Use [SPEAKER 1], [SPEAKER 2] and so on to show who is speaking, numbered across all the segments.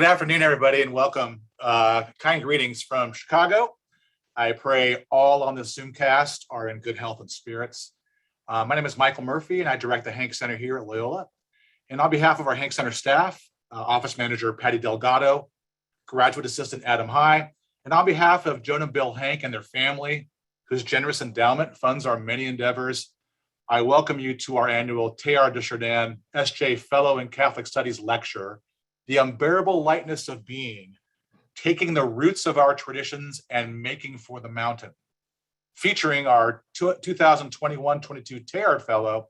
[SPEAKER 1] afternoon, everybody, and welcome. Kind greetings from Chicago. I pray all on this Zoomcast are in good health and spirits. My name is Michael Murphy, and I direct the Hank Center here at Loyola. And on behalf of our Hank Center staff, Office Manager Patty Delgado, Graduate Assistant Adam High, and on behalf of Joan and Bill Hank and their family, whose generous endowment funds our many endeavors, I welcome you to our annual Teilhard de Chardin S.J. Fellow in Catholic Studies lecture, The Unbearable Lightness of Being, Taking the Roots of Our Traditions and Making for the Mountain, featuring our 2021-22 Teilhard Fellow,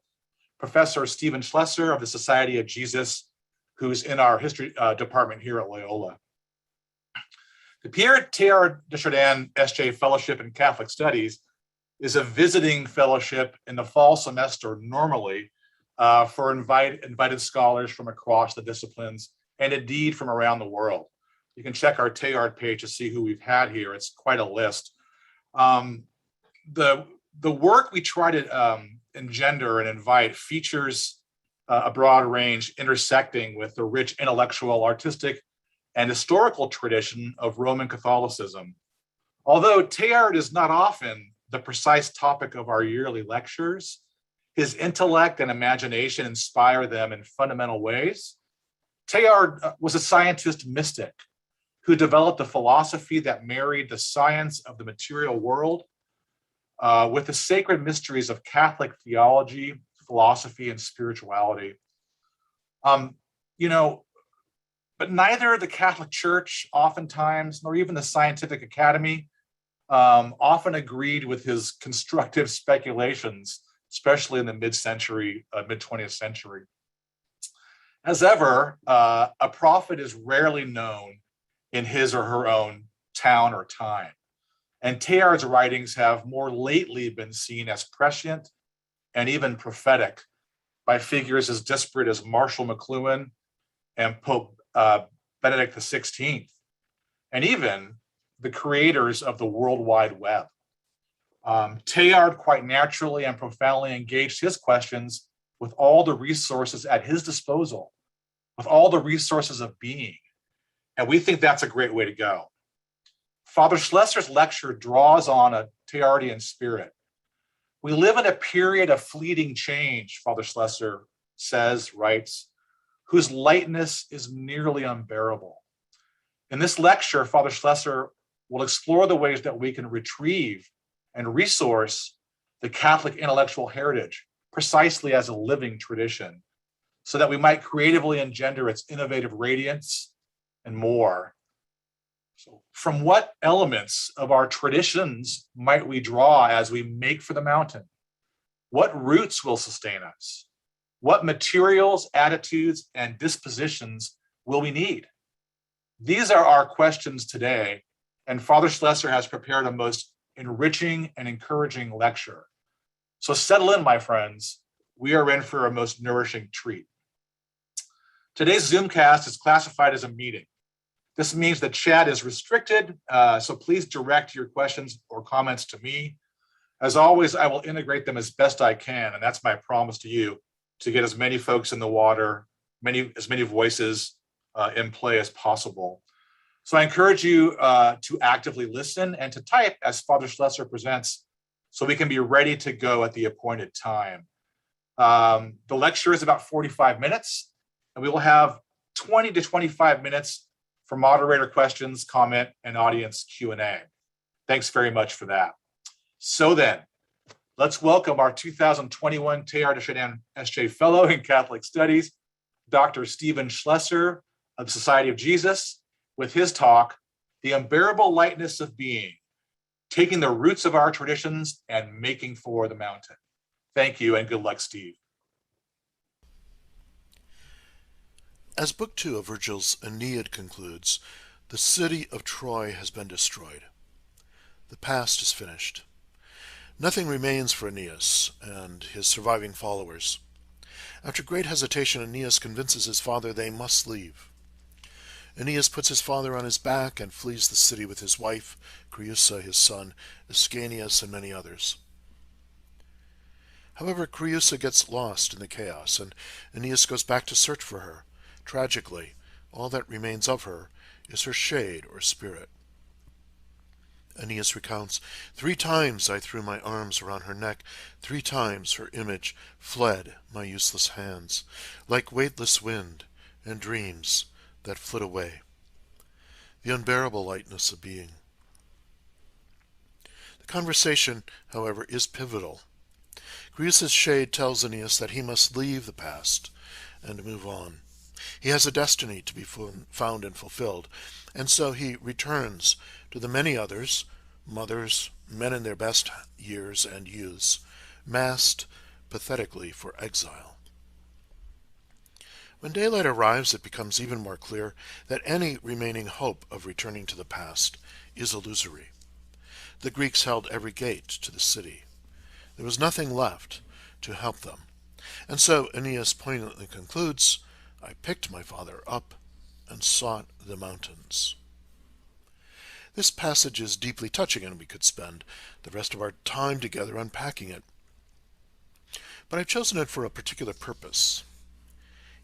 [SPEAKER 1] Professor Stephen Schloesser of the Society of Jesus, who's in our history department here at Loyola. The Pierre Teilhard de Chardin S.J. Fellowship in Catholic Studies is a visiting fellowship in the fall semester normally for invited scholars from across the disciplines and indeed from around the world. You can check our Teilhard page to see who we've had here. It's quite a list. The work we try to engender and invite features a broad range intersecting with the rich intellectual, artistic, and historical tradition of Roman Catholicism. Although Teilhard is not often the precise topic of our yearly lectures, his intellect and imagination inspire them in fundamental ways. Teilhard was a scientist mystic who developed a philosophy that married the science of the material world with the sacred mysteries of Catholic theology, philosophy, and spirituality. But neither the Catholic Church oftentimes, nor even the Scientific Academy, often agreed with his constructive speculations, especially in the mid-20th century. As ever, a prophet is rarely known in his or her own town or time. And Teilhard's writings have more lately been seen as prescient and even prophetic by figures as disparate as Marshall McLuhan and Pope Benedict XVI, and even the creators of the World Wide Web. Teilhard quite naturally and profoundly engaged his questions with all the resources at his disposal, with all the resources of being. And we think that's a great way to go. Father Schloesser's lecture draws on a Teilhardian spirit. We live in a period of fleeting change, Father Schloesser writes, whose lightness is nearly unbearable. In this lecture, Father Schloesser will explore the ways that we can retrieve and resource the Catholic intellectual heritage precisely as a living tradition, so that we might creatively engender its innovative radiance and more. So from what elements of our traditions might we draw as we make for the mountain? What roots will sustain us? What materials, attitudes, and dispositions will we need? These are our questions today, and Father Schloesser has prepared a most enriching and encouraging lecture. So settle in, my friends. We are in for a most nourishing treat. Today's Zoomcast is classified as a meeting. This means that chat is restricted, so please direct your questions or comments to me. As always, I will integrate them as best I can, and that's my promise to you, to get as many folks in the water, as many voices in play as possible. So I encourage you to actively listen and to type as Father Schloesser presents, so we can be ready to go at the appointed time. The lecture is about 45 minutes, and we will have 20 to 25 minutes for moderator questions, comment, and audience Q&A. Thanks very much for that. So then, let's welcome our 2021 Teilhard de Chardin S.J. Fellow in Catholic Studies, Dr. Stephen Schloesser of the Society of Jesus, with his talk, The Unbearable Lightness of Being, Taking the Roots of Our Traditions and Making for the Mountain. Thank you, and good luck, Steve.
[SPEAKER 2] As Book 2 of Virgil's Aeneid concludes, the city of Troy has been destroyed. The past is finished. Nothing remains for Aeneas and his surviving followers. After great hesitation, Aeneas convinces his father they must leave. Aeneas puts his father on his back and flees the city with his wife, Creusa, his son, Ascanius, and many others. However, Creusa gets lost in the chaos, and Aeneas goes back to search for her. Tragically, all that remains of her is her shade or spirit. Aeneas recounts, 3 times I threw my arms around her neck, 3 times her image fled my useless hands, like weightless wind and dreams that flit away. The unbearable lightness of being. The conversation, however, is pivotal. Greus's shade tells Aeneas that he must leave the past and move on. He has a destiny to be found and fulfilled, and so he returns to the many others, mothers, men in their best years and youths, masked pathetically for exile. When daylight arrives, it becomes even more clear that any remaining hope of returning to the past is illusory. The Greeks held every gate to the city. There was nothing left to help them. And so Aeneas poignantly concludes, I picked my father up and sought the mountains. This passage is deeply touching, and we could spend the rest of our time together unpacking it. But I've chosen it for a particular purpose.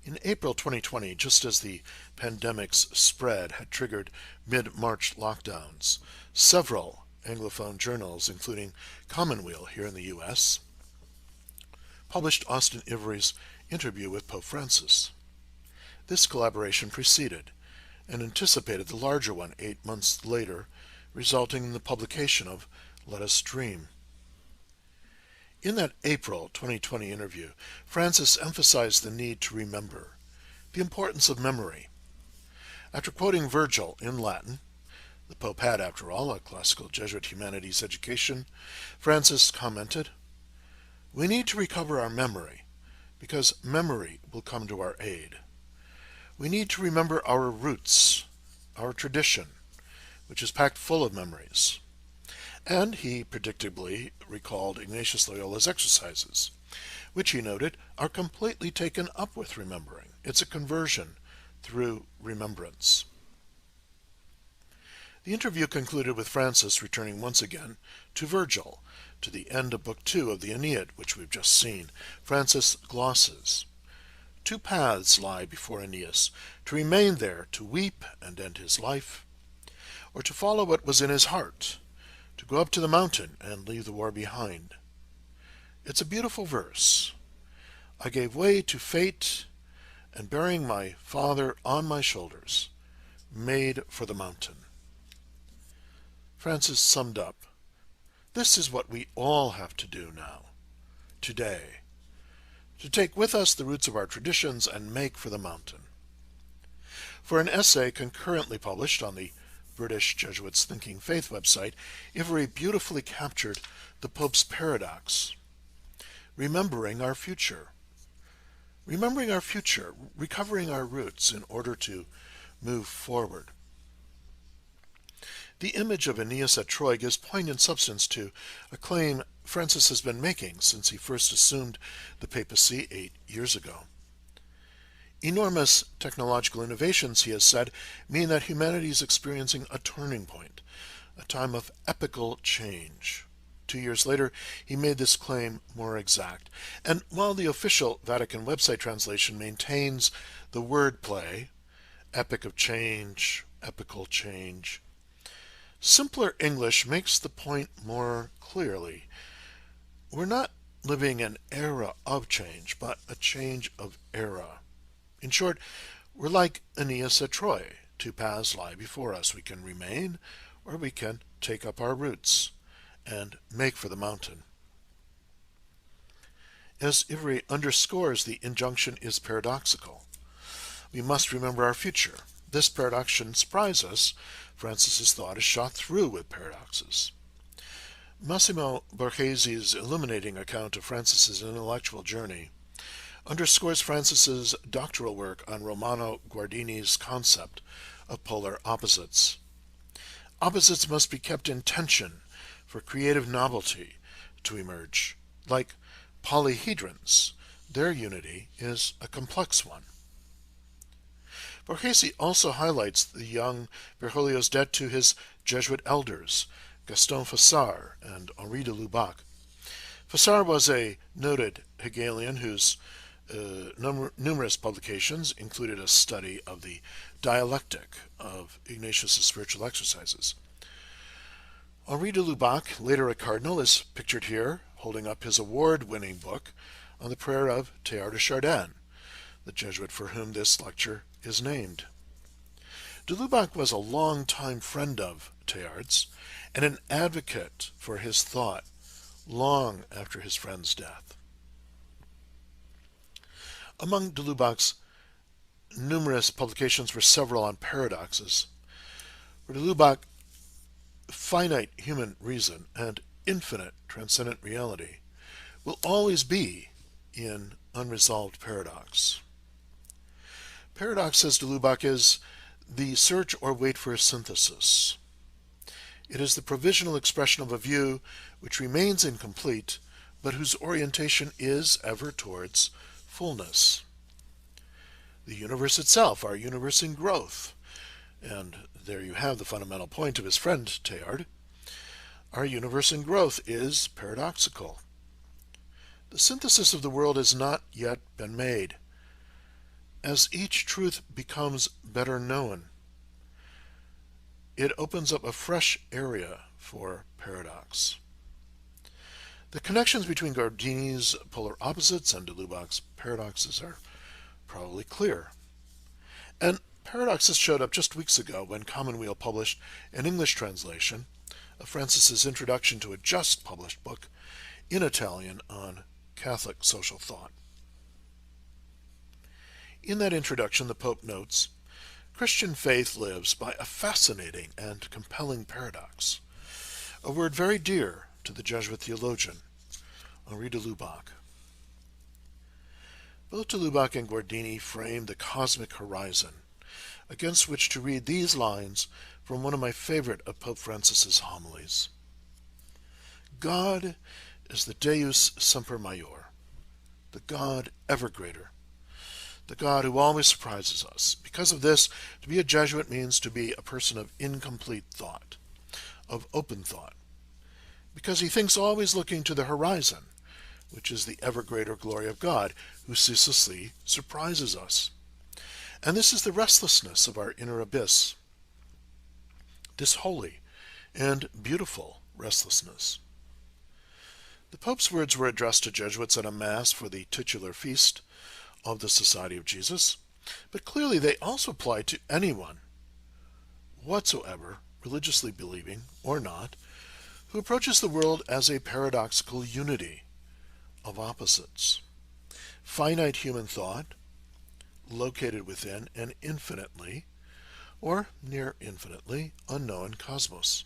[SPEAKER 2] In April 2020, just as the pandemic's spread had triggered mid-March lockdowns, several Anglophone journals, including Commonweal here in the U.S., published Austin Ivory's interview with Pope Francis. This collaboration preceded and anticipated the larger one 8 months later, resulting in the publication of Let Us Dream. In that April 2020 interview, Francis emphasized the need to remember, the importance of memory. After quoting Virgil in Latin, the Pope had, after all, a classical Jesuit humanities education, Francis commented, "We need to recover our memory, because memory will come to our aid. We need to remember our roots, our tradition, which is packed full of memories." And he predictably recalled Ignatius Loyola's exercises, which he noted are completely taken up with remembering. It's a conversion through remembrance. The interview concluded with Francis returning once again to Virgil, to the end of Book 2 of the Aeneid, which we've just seen. Francis glosses, 2 paths lie before Aeneas, to remain there, to weep and end his life, or to follow what was in his heart, to go up to the mountain and leave the war behind. It's a beautiful verse. I gave way to fate, and bearing my father on my shoulders, made for the mountain. Francis summed up, this is what we all have to do now, today, to take with us the roots of our traditions and make for the mountain. For an essay concurrently published on the British Jesuits' Thinking Faith website, Ivory beautifully captured the Pope's paradox. Remembering our future. Remembering our future, recovering our roots in order to move forward. The image of Aeneas at Troy gives poignant substance to a claim Francis has been making since he first assumed the papacy 8 years ago. Enormous technological innovations, he has said, mean that humanity is experiencing a turning point, a time of epochal change. 2 years later, he made this claim more exact. And while the official Vatican website translation maintains the wordplay, epoch of change, epochal change, simpler English makes the point more clearly. We're not living an era of change, but a change of era. In short, we're like Aeneas at Troy. 2 paths lie before us. We can remain, or we can take up our roots and make for the mountain. As Ivory underscores, the injunction is paradoxical. We must remember our future. This paradox shouldn't surprise us. Francis's thought is shot through with paradoxes. Massimo Borghesi's illuminating account of Francis's intellectual journey underscores Francis's doctoral work on Romano Guardini's concept of polar opposites. Opposites must be kept in tension for creative novelty to emerge. Like polyhedrons, their unity is a complex one. Borghese also highlights the young Bergoglio's debt to his Jesuit elders, Gaston Fassard and Henri de Lubac. Fassard was a noted Hegelian whose numerous publications included a study of the dialectic of Ignatius's spiritual exercises. Henri de Lubac, later a cardinal, is pictured here holding up his award-winning book on the prayer of Teilhard de Chardin, the Jesuit for whom this lecture is named. De Lubac was a long-time friend of Teilhard's and an advocate for his thought long after his friend's death. Among de Lubac's numerous publications were several on paradoxes. For de Lubac, finite human reason and infinite transcendent reality will always be in unresolved paradox. Paradox, says de Lubac, is the search or wait for a synthesis. It is the provisional expression of a view which remains incomplete, but whose orientation is ever towards fullness. The universe itself, our universe in growth, and there you have the fundamental point of his friend Teilhard, our universe in growth is paradoxical. The synthesis of the world has not yet been made. As each truth becomes better known, it opens up a fresh area for paradox. The connections between Guardini's polar opposites and de Lubac's paradoxes are probably clear. And paradoxes showed up just weeks ago when Commonweal published an English translation of Francis's introduction to a just published book in Italian on Catholic social thought. In that introduction, the Pope notes, Christian faith lives by a fascinating and compelling paradox, a word very dear to the Jesuit theologian Henri de Lubac. Both de Lubac and Guardini frame the cosmic horizon against which to read these lines from one of my favorite of Pope Francis's homilies. God is the Deus semper maior, the God ever greater, the God who always surprises us. Because of this, to be a Jesuit means to be a person of incomplete thought, of open thought, because he thinks always looking to the horizon, which is the ever greater glory of God, who ceaselessly surprises us. And this is the restlessness of our inner abyss, this holy and beautiful restlessness. The Pope's words were addressed to Jesuits at a Mass for the titular feast of the Society of Jesus, but clearly they also apply to anyone whatsoever, religiously believing or not, who approaches the world as a paradoxical unity of opposites. Finite human thought, located within an infinitely, or near infinitely, unknown cosmos.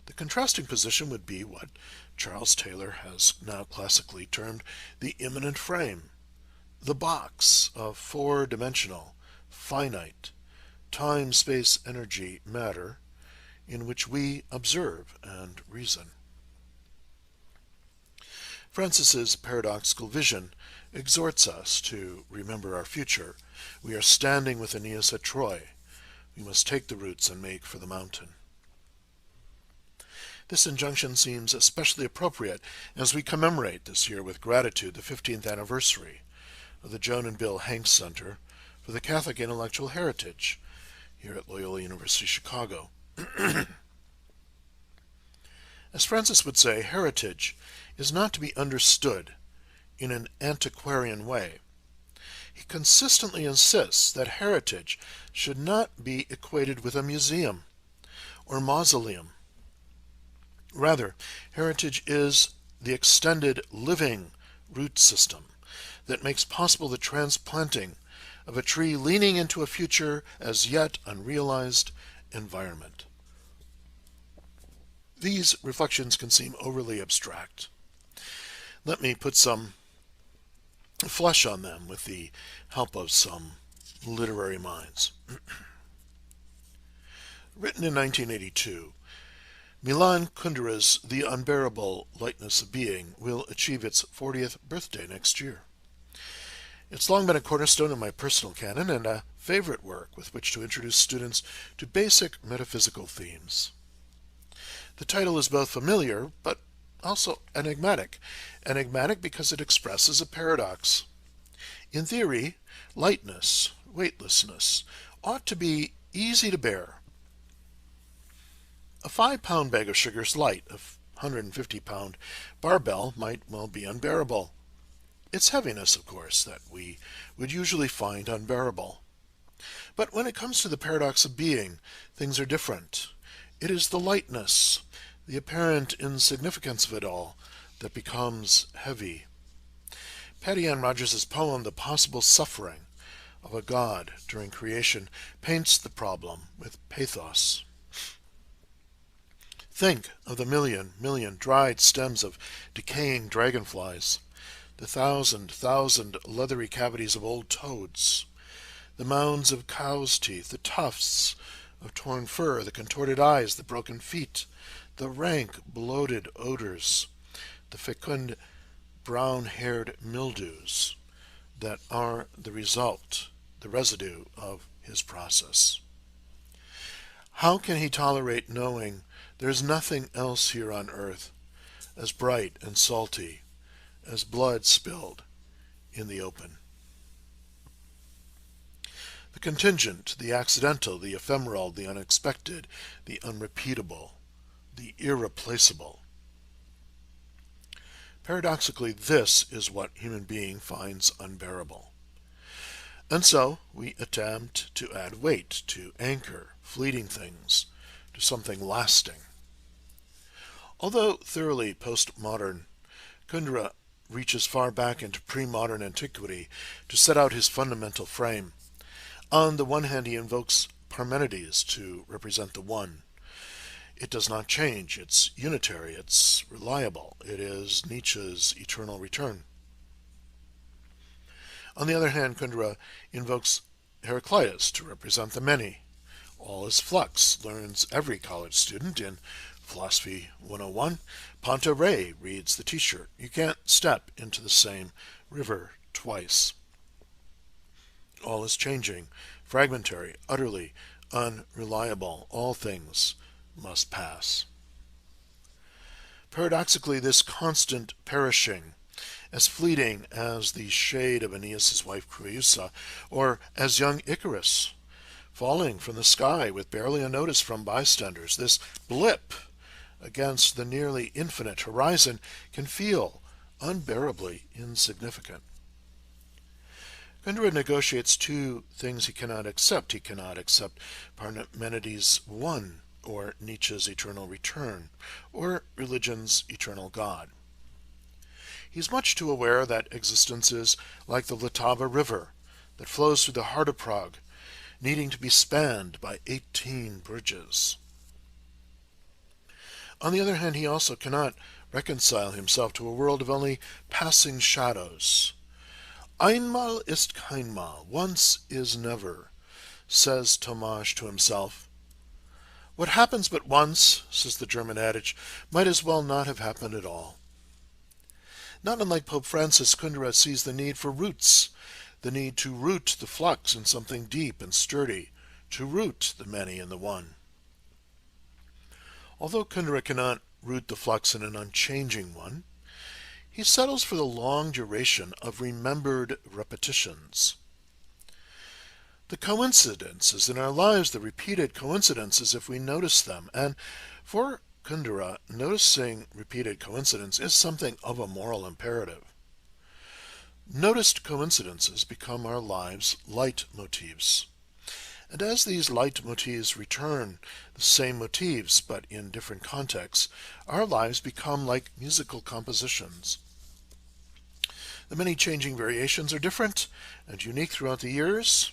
[SPEAKER 2] The contrasting position would be what Charles Taylor has now classically termed the immanent frame, the box of four-dimensional, finite, time, space, energy, matter, in which we observe and reason. Francis's paradoxical vision exhorts us to remember our future. We are standing with Aeneas at Troy. We must take the roots and make for the mountain. This injunction seems especially appropriate as we commemorate this year with gratitude the 15th anniversary of the Joan and Bill Hanks Center for the Catholic Intellectual Heritage here at Loyola University Chicago. As Francis would say, heritage is not to be understood in an antiquarian way. He consistently insists that heritage should not be equated with a museum or mausoleum. Rather, heritage is the extended living root system that makes possible the transplanting of a tree leaning into a future as yet unrealized environment. These reflections can seem overly abstract. Let me put some flesh on them with the help of some literary minds. Written in 1982, Milan Kundera's The Unbearable Lightness of Being will achieve its 40th birthday next year. It's long been a cornerstone of my personal canon and a favorite work with which to introduce students to basic metaphysical themes. The title is both familiar, but also enigmatic. Enigmatic because it expresses a paradox. In theory, lightness, weightlessness, ought to be easy to bear. A 5-pound bag of sugar is light. A 150-pound barbell might well be unbearable. It's heaviness, of course, that we would usually find unbearable. But when it comes to the paradox of being, things are different. It is the lightness, the apparent insignificance of it all, that becomes heavy. Patty Ann Rogers' poem, The Possible Suffering of a God During Creation, paints the problem with pathos. Think of the million dried stems of decaying dragonflies, the thousand leathery cavities of old toads, the mounds of cow's teeth, the tufts of torn fur, the contorted eyes, the broken feet, the rank, bloated odors, the fecund, brown-haired mildews that are the result, the residue of his process. How can he tolerate knowing there's nothing else here on earth as bright and salty as blood spilled in the open? The contingent, the accidental, the ephemeral, the unexpected, the unrepeatable, the irreplaceable. Paradoxically, this is what human being finds unbearable. And so we attempt to add weight, to anchor fleeting things to something lasting. Although thoroughly postmodern, Kundera reaches far back into pre-modern antiquity to set out his fundamental frame. On the one hand, he invokes Parmenides to represent the one. It does not change. It's unitary. It's reliable. It is Nietzsche's eternal return. On the other hand, Kundera invokes Heraclitus to represent the many. All is flux, learns every college student in Philosophy 101. Ponta Ray reads the t-shirt. You can't step into the same river twice. All is changing, fragmentary, utterly unreliable. All things must pass. Paradoxically, this constant perishing, as fleeting as the shade of Aeneas' wife Creusa, or as young Icarus, falling from the sky with barely a notice from bystanders, this blip against the nearly infinite horizon can feel unbearably insignificant. Kundera negotiates two things he cannot accept. He cannot accept Parmenides' one, or Nietzsche's eternal return, or religion's eternal God. He's much too aware that existence is like the Vltava River that flows through the heart of Prague, needing to be spanned by 18 bridges. On the other hand, he also cannot reconcile himself to a world of only passing shadows. Einmal ist keinmal, once is never, says Tomasz to himself. What happens but once, says the German adage, might as well not have happened at all. Not unlike Pope Francis, Kundera sees the need for roots, the need to root the flux in something deep and sturdy, to root the many in the one. Although Kundera cannot root the flux in an unchanging one, he settles for the long duration of remembered repetitions. The coincidences in our lives, the repeated coincidences if we notice them, and for Kundera, noticing repeated coincidence is something of a moral imperative. Noticed coincidences become our lives' leitmotifs. And as these leitmotifs return, the same motifs but in different contexts, our lives become like musical compositions. The many changing variations are different and unique throughout the years.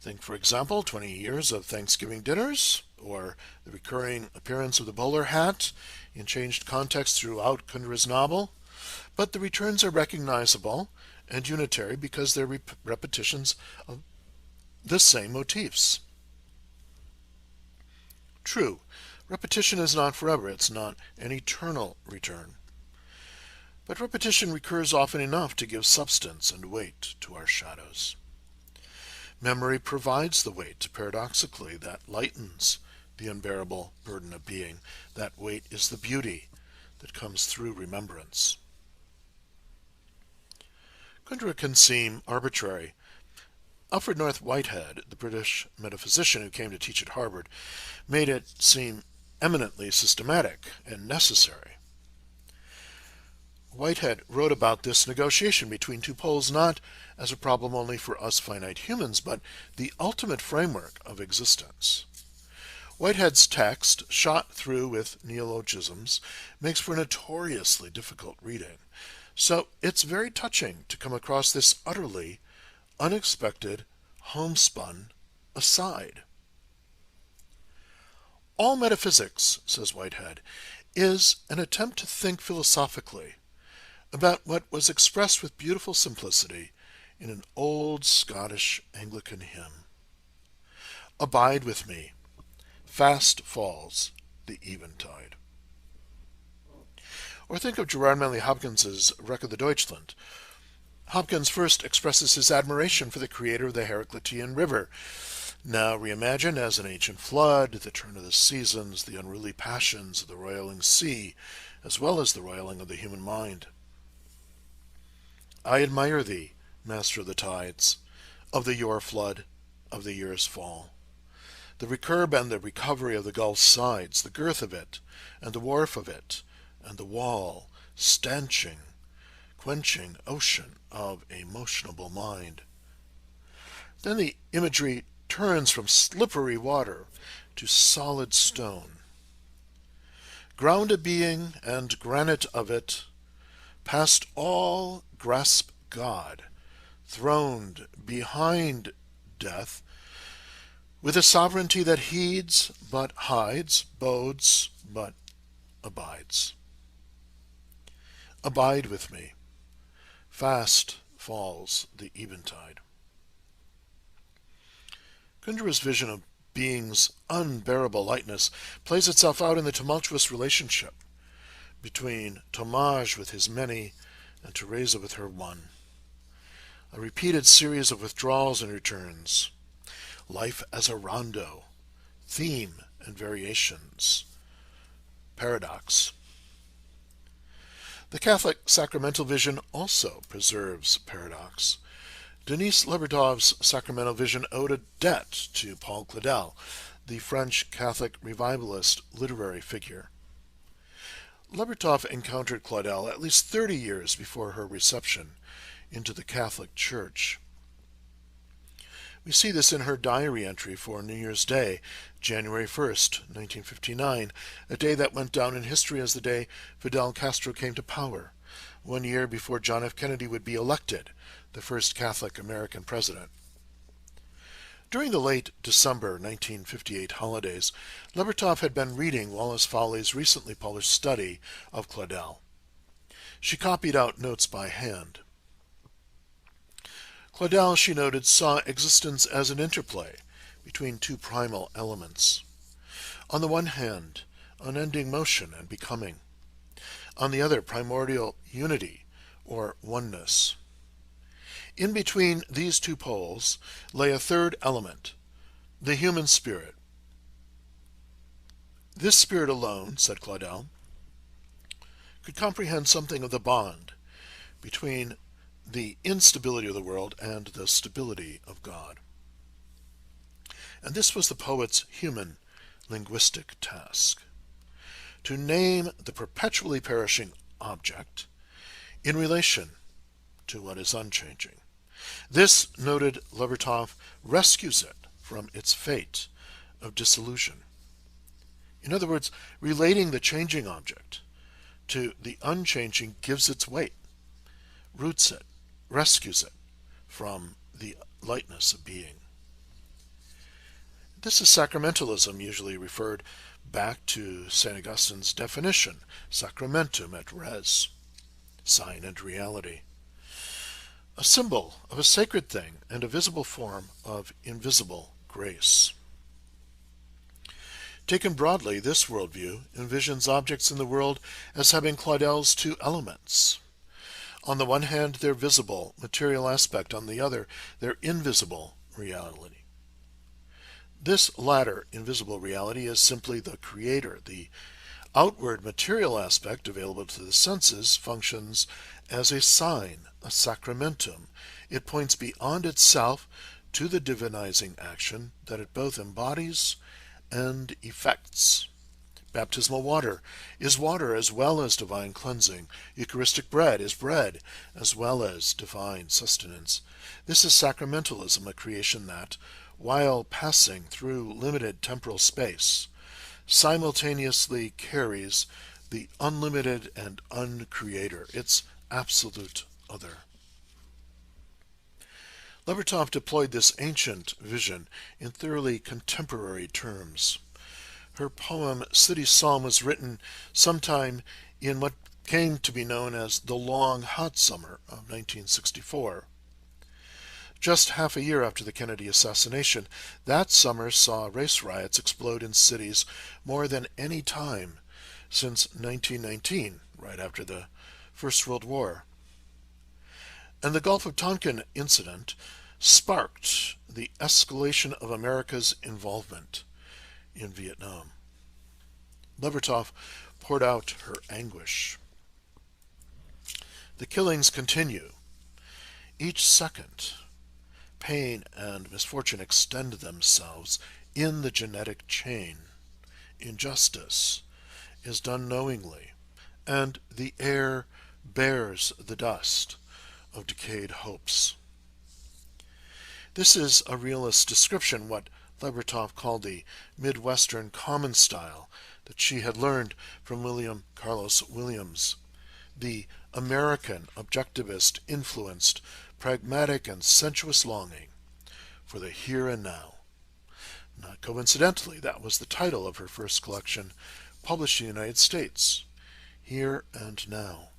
[SPEAKER 2] Think, for example, 20 years of Thanksgiving dinners, or the recurring appearance of the bowler hat in changed context throughout Kundera's novel. But the returns are recognizable and unitary because they're repetitions of the same motifs. True, repetition is not forever. It's not an eternal return. But repetition recurs often enough to give substance and weight to our shadows. Memory provides the weight, paradoxically, that lightens the unbearable burden of being. That weight is the beauty that comes through remembrance. Kundera can seem arbitrary, Alfred North Whitehead, the British metaphysician who came to teach at Harvard, made it seem eminently systematic and necessary. Whitehead wrote about this negotiation between two poles not as a problem only for us finite humans, but the ultimate framework of existence. Whitehead's text, shot through with neologisms, makes for notoriously difficult reading. So it's very touching to come across this utterly unexpected, homespun aside. All metaphysics, says Whitehead, is an attempt to think philosophically about what was expressed with beautiful simplicity in an old Scottish Anglican hymn. Abide with me, fast falls the eventide. Or think of Gerard Manley Hopkins's Wreck of the Deutschland. Hopkins first expresses his admiration for the creator of the Heraclitean River, now reimagined as an ancient flood, the turn of the seasons, the unruly passions of the roiling sea, as well as the roiling of the human mind. I admire thee, master of the tides, of the Yore flood, of the year's fall. The recurb and the recovery of the gulf's sides, the girth of it, and the wharf of it, and the wall, stanching, quenching ocean of a motionable mind. Then the imagery turns from slippery water to solid stone. Ground a being and granite of it, past all grasp God, throned behind death, with a sovereignty that heeds but hides, bodes but abides. Abide with me. Fast falls the eventide. Kundera's vision of being's unbearable lightness plays itself out in the tumultuous relationship between Tomage with his many and Teresa with her one. A repeated series of withdrawals and returns. Life as a rondo. Theme and variations. Paradox. The Catholic sacramental vision also preserves paradox. Denis Lebertov's sacramental vision owed a debt to Paul Claudel, the French Catholic revivalist literary figure. Lebertov encountered Claudel at least 30 years before her reception into the Catholic Church. We see this in her diary entry for New Year's Day, January 1st, 1959, a day that went down in history as the day Fidel Castro came to power, 1 year before John F. Kennedy would be elected the first Catholic American president. During the late December 1958 holidays, Lebertov had been reading Wallace Fawley's recently published study of Claudel. She copied out notes by hand. Claudel, she noted, saw existence as an interplay between two primal elements. On the one hand, unending motion and becoming. On the other, primordial unity or oneness. In between these two poles lay a third element, the human spirit. This spirit alone, said Claudel, could comprehend something of the bond between the instability of the world and the stability of God. And this was the poet's human linguistic task, to name the perpetually perishing object in relation to what is unchanging. This, noted Lebertov, rescues it from its fate of dissolution. In other words, relating the changing object to the unchanging gives its weight, roots it, rescues it from the lightness of being. This is sacramentalism, usually referred back to St. Augustine's definition, sacramentum et res, sign and reality. A symbol of a sacred thing and a visible form of invisible grace. Taken broadly, this worldview envisions objects in the world as having Claudel's two elements. On the one hand, their visible, material aspect, on the other, their invisible reality. This latter invisible reality is simply the creator. The outward material aspect available to the senses functions as a sign, a sacramentum. It points beyond itself to the divinizing action that it both embodies and effects. Baptismal water is water as well as divine cleansing. Eucharistic bread is bread as well as divine sustenance. This is sacramentalism, a creation that, while passing through limited temporal space, simultaneously carries the unlimited and uncreator, its absolute other. Levertov deployed this ancient vision in thoroughly contemporary terms. Her poem City Psalm was written sometime in what came to be known as the long hot summer of 1964. Just half a year after the Kennedy assassination, that summer saw race riots explode in cities more than any time since 1919, right after the First World War. And the Gulf of Tonkin incident sparked the escalation of America's involvement in Vietnam. Levertov poured out her anguish. The killings continue. Each second, pain and misfortune extend themselves in the genetic chain. Injustice is done knowingly, and the air bears the dust of decayed hopes. This is a realist description, what Levertov called the Midwestern common style that she had learned from William Carlos Williams, the American objectivist influenced pragmatic and sensuous longing for the here and now. Not coincidentally, that was the title of her first collection, published in the United States, Here and Now.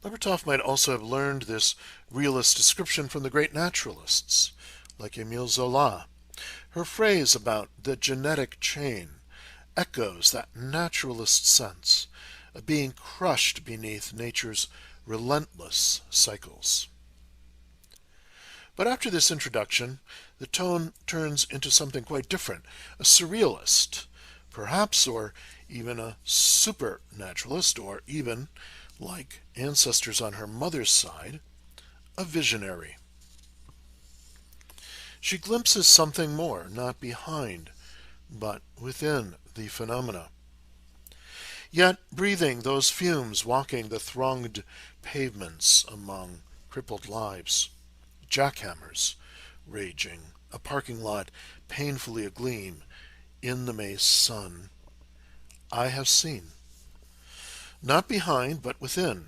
[SPEAKER 2] Levertov might also have learned this realist description from the great naturalists, like Émile Zola. Her phrase about the genetic chain echoes that naturalist sense of being crushed beneath nature's relentless cycles. But after this introduction, the tone turns into something quite different, a surrealist, perhaps, or even a supernaturalist, or even, like ancestors on her mother's side, a visionary. She glimpses something more, not behind, but within the phenomena. Yet breathing those fumes, walking the thronged pavements among crippled lives, jackhammers raging, a parking lot painfully agleam in the May sun, I have seen. Not behind, but within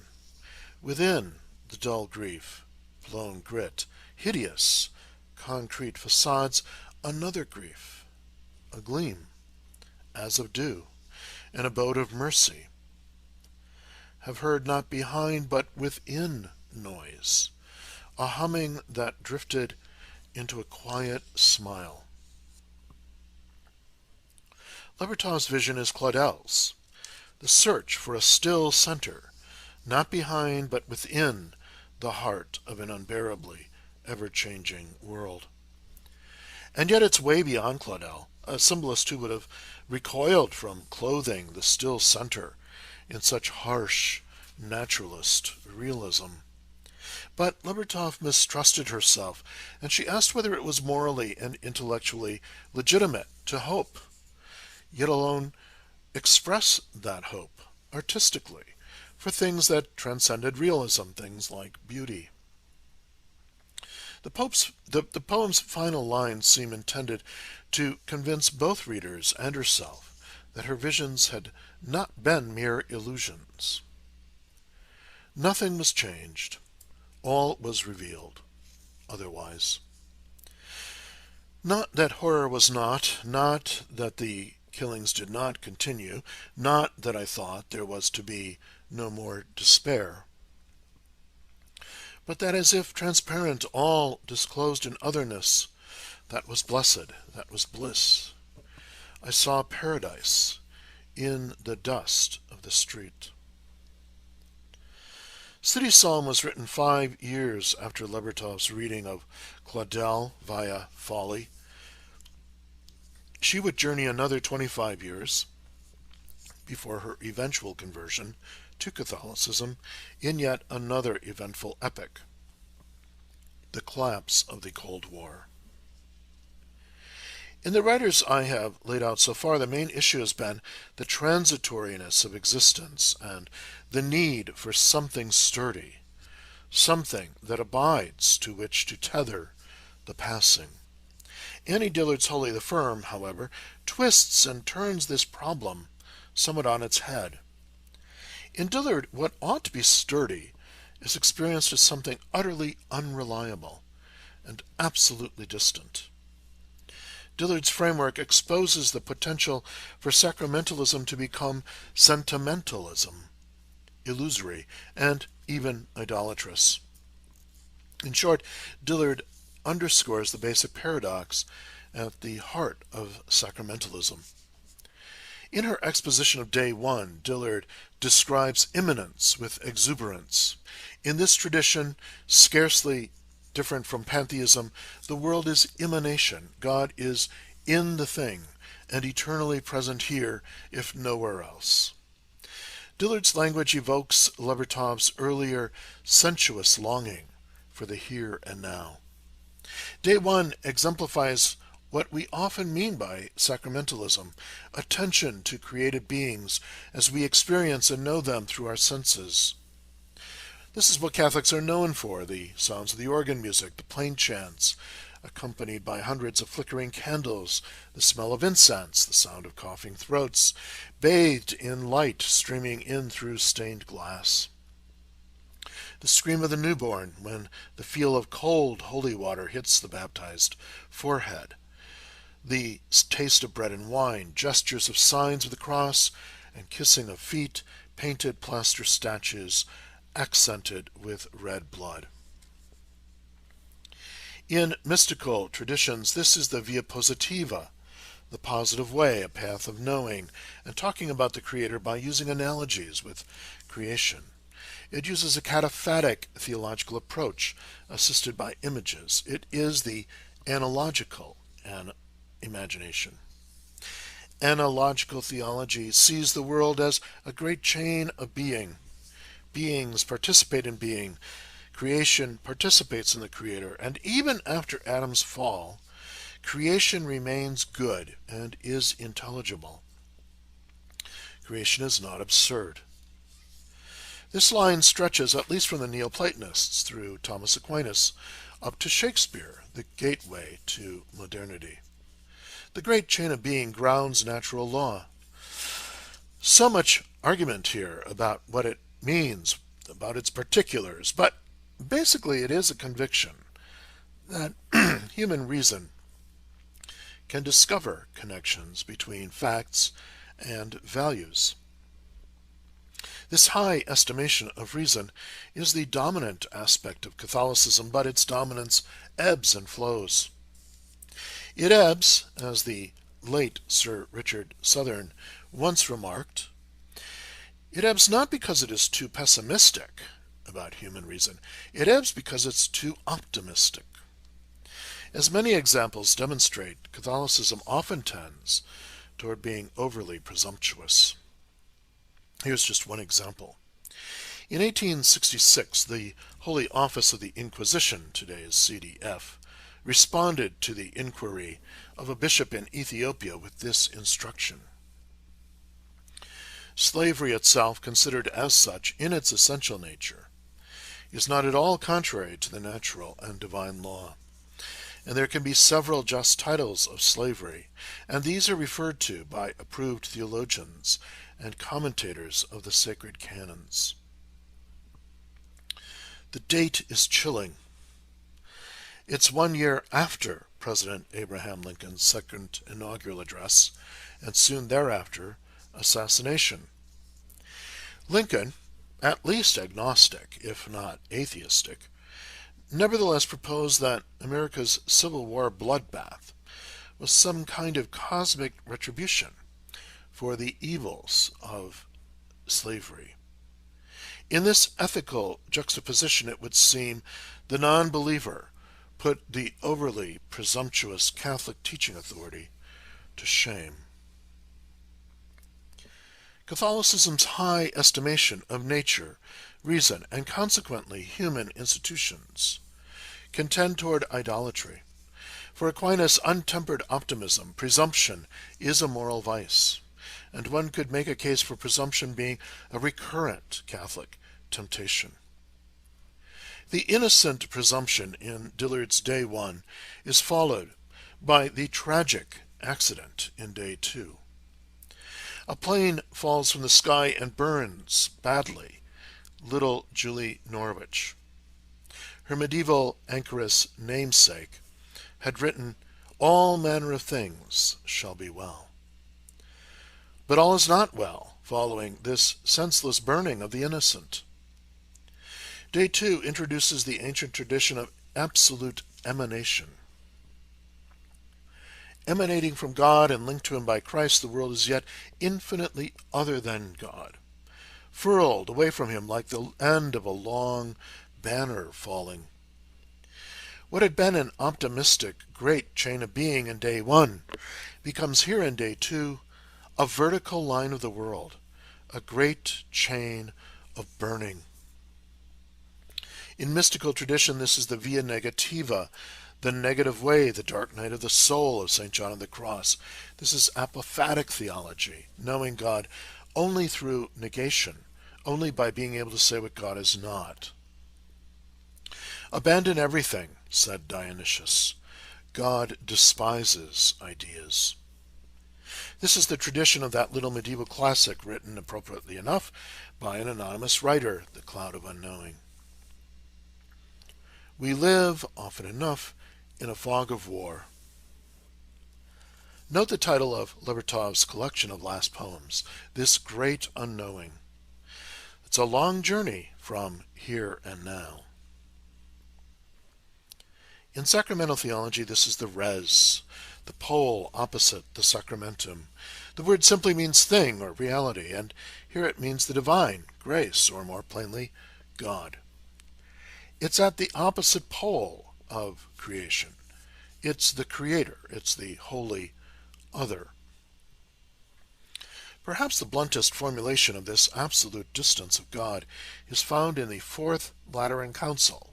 [SPEAKER 2] the dull grief, blown grit, hideous, concrete facades, another grief, a gleam, as of dew, an abode of mercy. Have heard not behind, but within noise, a humming that drifted into a quiet smile. Levertov's vision is Claudel's, the search for a still center, not behind but within the heart of an unbearably ever-changing world. And yet it's way beyond Claudel, a symbolist who would have recoiled from clothing the still center in such harsh naturalist realism. But Levertov mistrusted herself, and she asked whether it was morally and intellectually legitimate to hope, yet alone express that hope artistically for things that transcended realism, things like beauty. The poem's final lines seem intended to convince both readers and herself that her visions had not been mere illusions. Nothing was changed. All was revealed. Otherwise. Not that horror was not that the killings did not continue, not that I thought there was to be no more despair, but that as if transparent, all disclosed in otherness, that was blessed, that was bliss. I saw paradise in the dust of the street. City Psalm was written 5 years after Levertov's reading of Claudel via Folly. She would journey another 25 years before her eventual conversion to Catholicism in yet another eventful epoch. the collapse of the Cold War. In the writers I have laid out so far, the main issue has been the transitoriness of existence and the need for something sturdy, something that abides to which to tether the passing. Annie Dillard's Wholly the Firm, however, twists and turns this problem somewhat on its head. In Dillard, what ought to be sturdy is experienced as something utterly unreliable and absolutely distant. Dillard's framework exposes the potential for sacramentalism to become sentimentalism, illusory, and even idolatrous. In short, Dillard underscores the basic paradox at the heart of sacramentalism. In her exposition of Day 1, Dillard describes immanence with exuberance. In this tradition, scarcely different from pantheism, the world is immanation. God is in the thing and eternally present here, if nowhere else. Dillard's language evokes Levertov's earlier sensuous longing for the here and now. Day 1 exemplifies what we often mean by sacramentalism, attention to created beings as we experience and know them through our senses. This is what Catholics are known for, the sounds of the organ music, the plain chants, accompanied by hundreds of flickering candles, the smell of incense, the sound of coughing throats, bathed in light streaming in through stained glass. The scream of the newborn when the feel of cold holy water hits the baptized forehead, the taste of bread and wine, gestures of signs of the cross, and kissing of feet, painted plaster statues, accented with red blood. In mystical traditions, this is the via positiva, the positive way, a path of knowing, and talking about the Creator by using analogies with creation. It uses a cataphatic theological approach, assisted by images. It is the analogical imagination. Analogical theology sees the world as a great chain of being. Beings participate in being. Creation participates in the Creator. And even after Adam's fall, creation remains good and is intelligible. Creation is not absurd. This line stretches, at least from the Neoplatonists through Thomas Aquinas, up to Shakespeare, the gateway to modernity. The great chain of being grounds natural law. So much argument here about what it means, about its particulars, but basically it is a conviction that human reason can discover connections between facts and values. This high estimation of reason is the dominant aspect of Catholicism, but its dominance ebbs and flows. It ebbs, as the late Sir Richard Southern once remarked. It ebbs not because it is too pessimistic about human reason. It ebbs because it's too optimistic. As many examples demonstrate, Catholicism often tends toward being overly presumptuous. Here's just one example. In 1866, the Holy Office of the Inquisition, today's CDF, responded to the inquiry of a bishop in Ethiopia with this instruction. Slavery itself, considered as such in its essential nature, is not at all contrary to the natural and divine law. And there can be several just titles of slavery, and these are referred to by approved theologians and commentators of the sacred canons. The date is chilling. It's 1 year after President Abraham Lincoln's second inaugural address, and soon thereafter, assassination. Lincoln, at least agnostic, if not atheistic, nevertheless proposed that America's Civil War bloodbath was some kind of cosmic retribution for the evils of slavery. In this ethical juxtaposition, it would seem, the non-believer put the overly presumptuous Catholic teaching authority to shame. Catholicism's high estimation of nature, reason, and consequently human institutions can tend toward idolatry. For Aquinas, untempered optimism, presumption, is a moral vice, and one could make a case for presumption being a recurrent Catholic temptation. The innocent presumption in Dillard's Day 1 is followed by the tragic accident in Day 2. A plane falls from the sky and burns badly little Julie Norwich. Her medieval anchoress namesake had written, "All manner of things shall be well." But all is not well following this senseless burning of the innocent. Day 2 introduces the ancient tradition of absolute emanation. Emanating from God and linked to him by Christ, the world is yet infinitely other than God, furled away from him like the end of a long banner falling. What had been an optimistic, great chain of being in Day 1 becomes here in Day 2 a vertical line of the world, a great chain of burning. In mystical tradition, this is the via negativa, the negative way, the dark night of the soul of St. John of the Cross. This is apophatic theology, knowing God only through negation, only by being able to say what God is not. Abandon everything, said Dionysius. God despises ideas. This is the tradition of that little medieval classic written, appropriately enough, by an anonymous writer, The Cloud of Unknowing. We live, often enough, in a fog of war. Note the title of Levertov's collection of last poems, This Great Unknowing. It's a long journey from here and now. In sacramental theology, this is the res, the pole opposite the sacramentum. The word simply means thing or reality, and here it means the divine, grace, or more plainly, God. It's at the opposite pole of creation. It's the Creator. It's the holy other. Perhaps the bluntest formulation of this absolute distance of God is found in the Fourth Lateran Council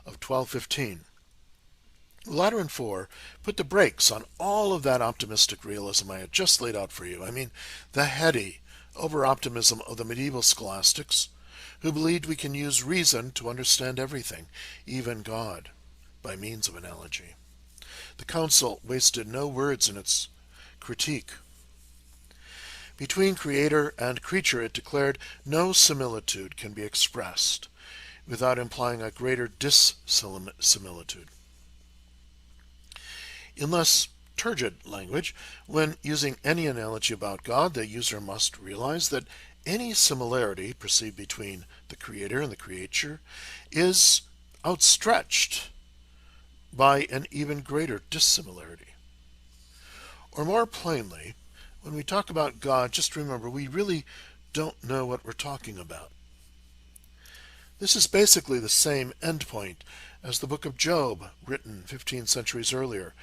[SPEAKER 2] of 1215. Lateran IV put the brakes on all of that optimistic realism I had just laid out for you. I mean, the heady over-optimism of the medieval scholastics, who believed we can use reason to understand everything, even God, by means of analogy. The council wasted no words in its critique. Between creator and creature, it declared, no similitude can be expressed without implying a greater dissimilitude. In less turgid language, when using any analogy about God, the user must realize that any similarity perceived between the creator and the creature is outstretched by an even greater dissimilarity. Or more plainly, when we talk about God, just remember we really don't know what we're talking about. This is basically the same endpoint as the book of Job, written 15 centuries earlier.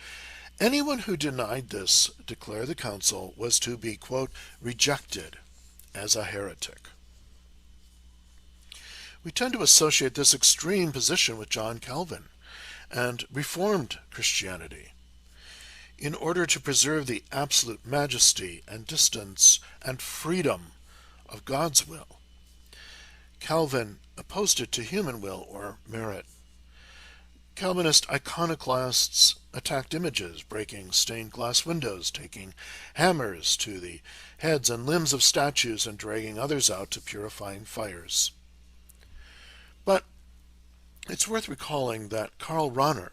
[SPEAKER 2] Anyone who denied this, declared the council, was to be, quote, rejected as a heretic. We tend to associate this extreme position with John Calvin and Reformed Christianity. In order to preserve the absolute majesty and distance and freedom of God's will, Calvin opposed it to human will or merit. Calvinist iconoclasts attacked images, breaking stained glass windows, taking hammers to the heads and limbs of statues, and dragging others out to purifying fires. But it's worth recalling that Karl Rahner,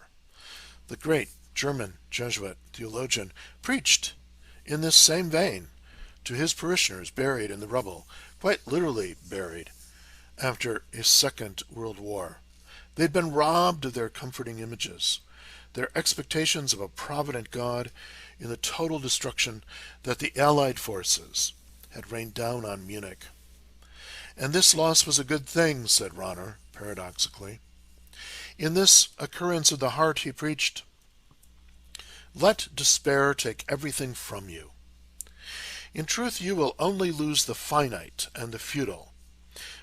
[SPEAKER 2] the great German Jesuit theologian, preached in this same vein to his parishioners buried in the rubble, quite literally buried, after a Second World War. They'd been robbed of their comforting images, their expectations of a provident God in the total destruction that the Allied forces had rained down on Munich. And this loss was a good thing, said Rahner, paradoxically. In this occurrence of the heart, he preached, let despair take everything from you. In truth, you will only lose the finite and the futile,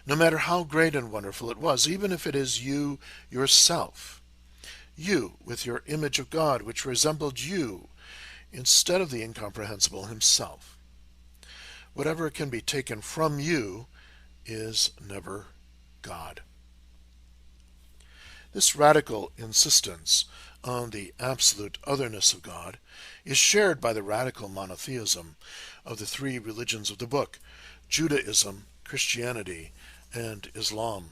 [SPEAKER 2] no matter how great and wonderful it was, even if it is you yourself. you with your image of God, which resembled you, instead of the incomprehensible himself. Whatever can be taken from you is never God. This radical insistence on the absolute otherness of God is shared by the radical monotheism of the three religions of the book: Judaism, Christianity, and Islam.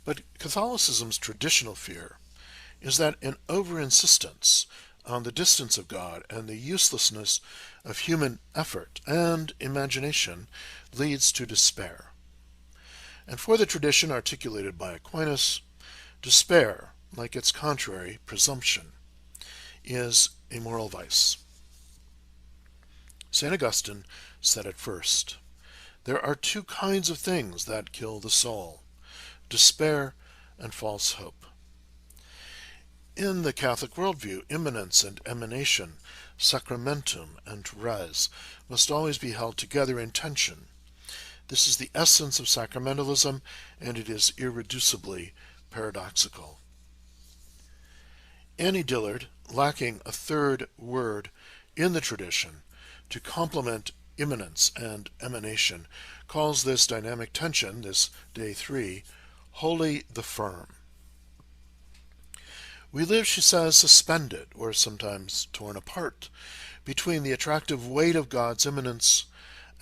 [SPEAKER 2] But Catholicism's traditional fear is that an over-insistence on the distance of God and the uselessness of human effort and imagination leads to despair. And for the tradition articulated by Aquinas, despair, like its contrary, presumption, is a moral vice. St. Augustine said it first: there are two kinds of things that kill the soul: despair and false hope. In the Catholic worldview, immanence and emanation, sacramentum and res, must always be held together in tension. This is the essence of sacramentalism, and it is irreducibly paradoxical. Annie Dillard, lacking a third word in the tradition to complement immanence and emanation, calls this dynamic tension, this day 3, wholly the firm. We live, she says, suspended, or sometimes torn apart, between the attractive weight of God's immanence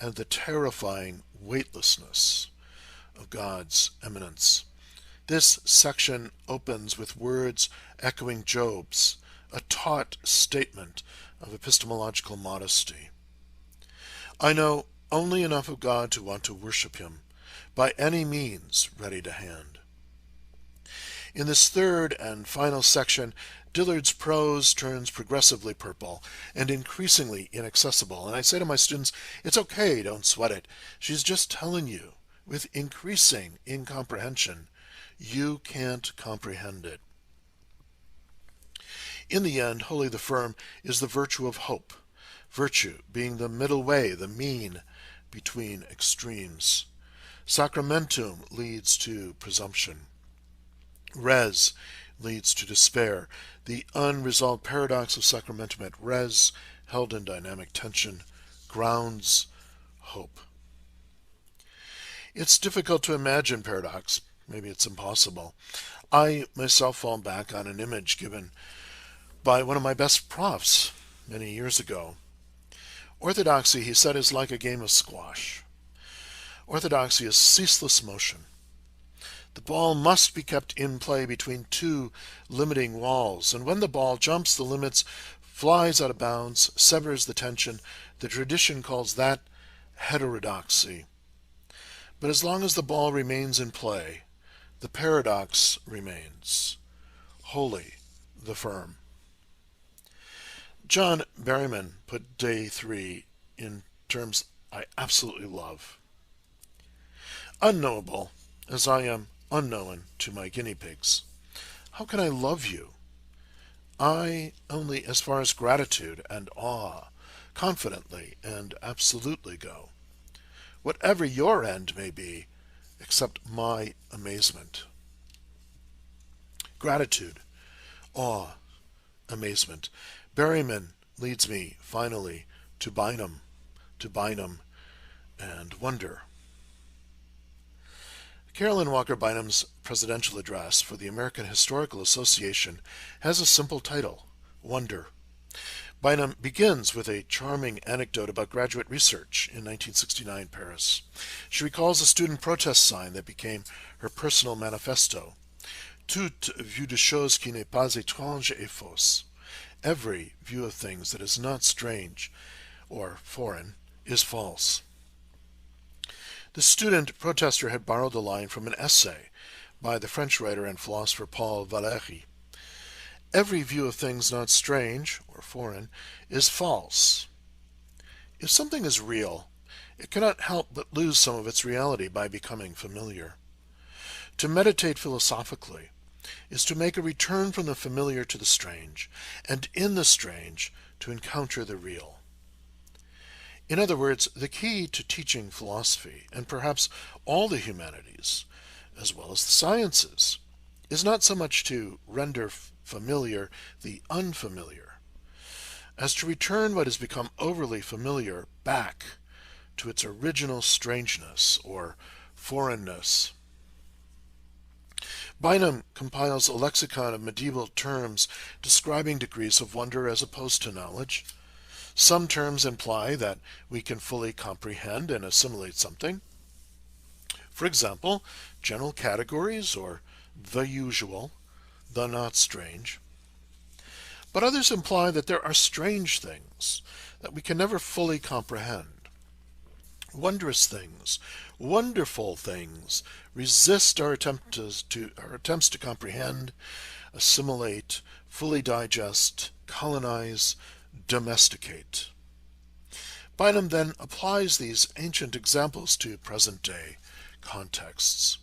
[SPEAKER 2] and the terrifying weightlessness of God's eminence. This section opens with words echoing Job's, a taut statement of epistemological modesty. I know only enough of God to want to worship him, by any means ready to hand. In this third and final section, Dillard's prose turns progressively purple and increasingly inaccessible. And I say to my students, it's okay, don't sweat it. She's just telling you, with increasing incomprehension, you can't comprehend it. In the end, wholly the firm is the virtue of hope, virtue being the middle way, the mean between extremes. Sacramentum leads to presumption. Res leads to despair. The unresolved paradox of sacramentum at res, held in dynamic tension, grounds hope. It's difficult to imagine paradox. Maybe it's impossible. I myself fall back on an image given by one of my best profs many years ago. Orthodoxy, he said, is like a game of squash. Orthodoxy is ceaseless motion. The ball must be kept in play between two limiting walls, and when the ball jumps the limits, flies out of bounds, severs the tension, the tradition calls that heterodoxy. But as long as the ball remains in play, the paradox remains, wholly the firm. John Berryman put day 3 in terms I absolutely love. Unknowable, as I am unknown to my guinea pigs, how can I love you? I only as far as gratitude and awe, confidently and absolutely go, whatever your end may be, except my amazement. Gratitude, awe, amazement. Berryman leads me, finally, to Bynum, and wonder. Carolyn Walker Bynum's presidential address for the American Historical Association has a simple title, Wonder. Bynum begins with a charming anecdote about graduate research in 1969 Paris. She recalls a student protest sign that became her personal manifesto. Toute vue de chose qui n'est pas étrange et fausse. Every view of things that is not strange or foreign is false. The student protester had borrowed the line from an essay by the French writer and philosopher Paul Valéry. Every view of things not strange or foreign is false. If something is real, it cannot help but lose some of its reality by becoming familiar. To meditate philosophically is to make a return from the familiar to the strange, and in the strange to encounter the real. In other words, the key to teaching philosophy, and perhaps all the humanities, as well as the sciences, is not so much to render familiar the unfamiliar, as to return what has become overly familiar back to its original strangeness or foreignness. Bynum compiles a lexicon of medieval terms describing degrees of wonder as opposed to knowledge. Some terms imply that we can fully comprehend and assimilate something. For example, general categories or the usual, the not strange. But others imply that there are strange things that we can never fully comprehend. Wondrous things, wonderful things, resist our attempts to comprehend, assimilate, fully digest, colonize, domesticate. Bynum then applies these ancient examples to present-day contexts.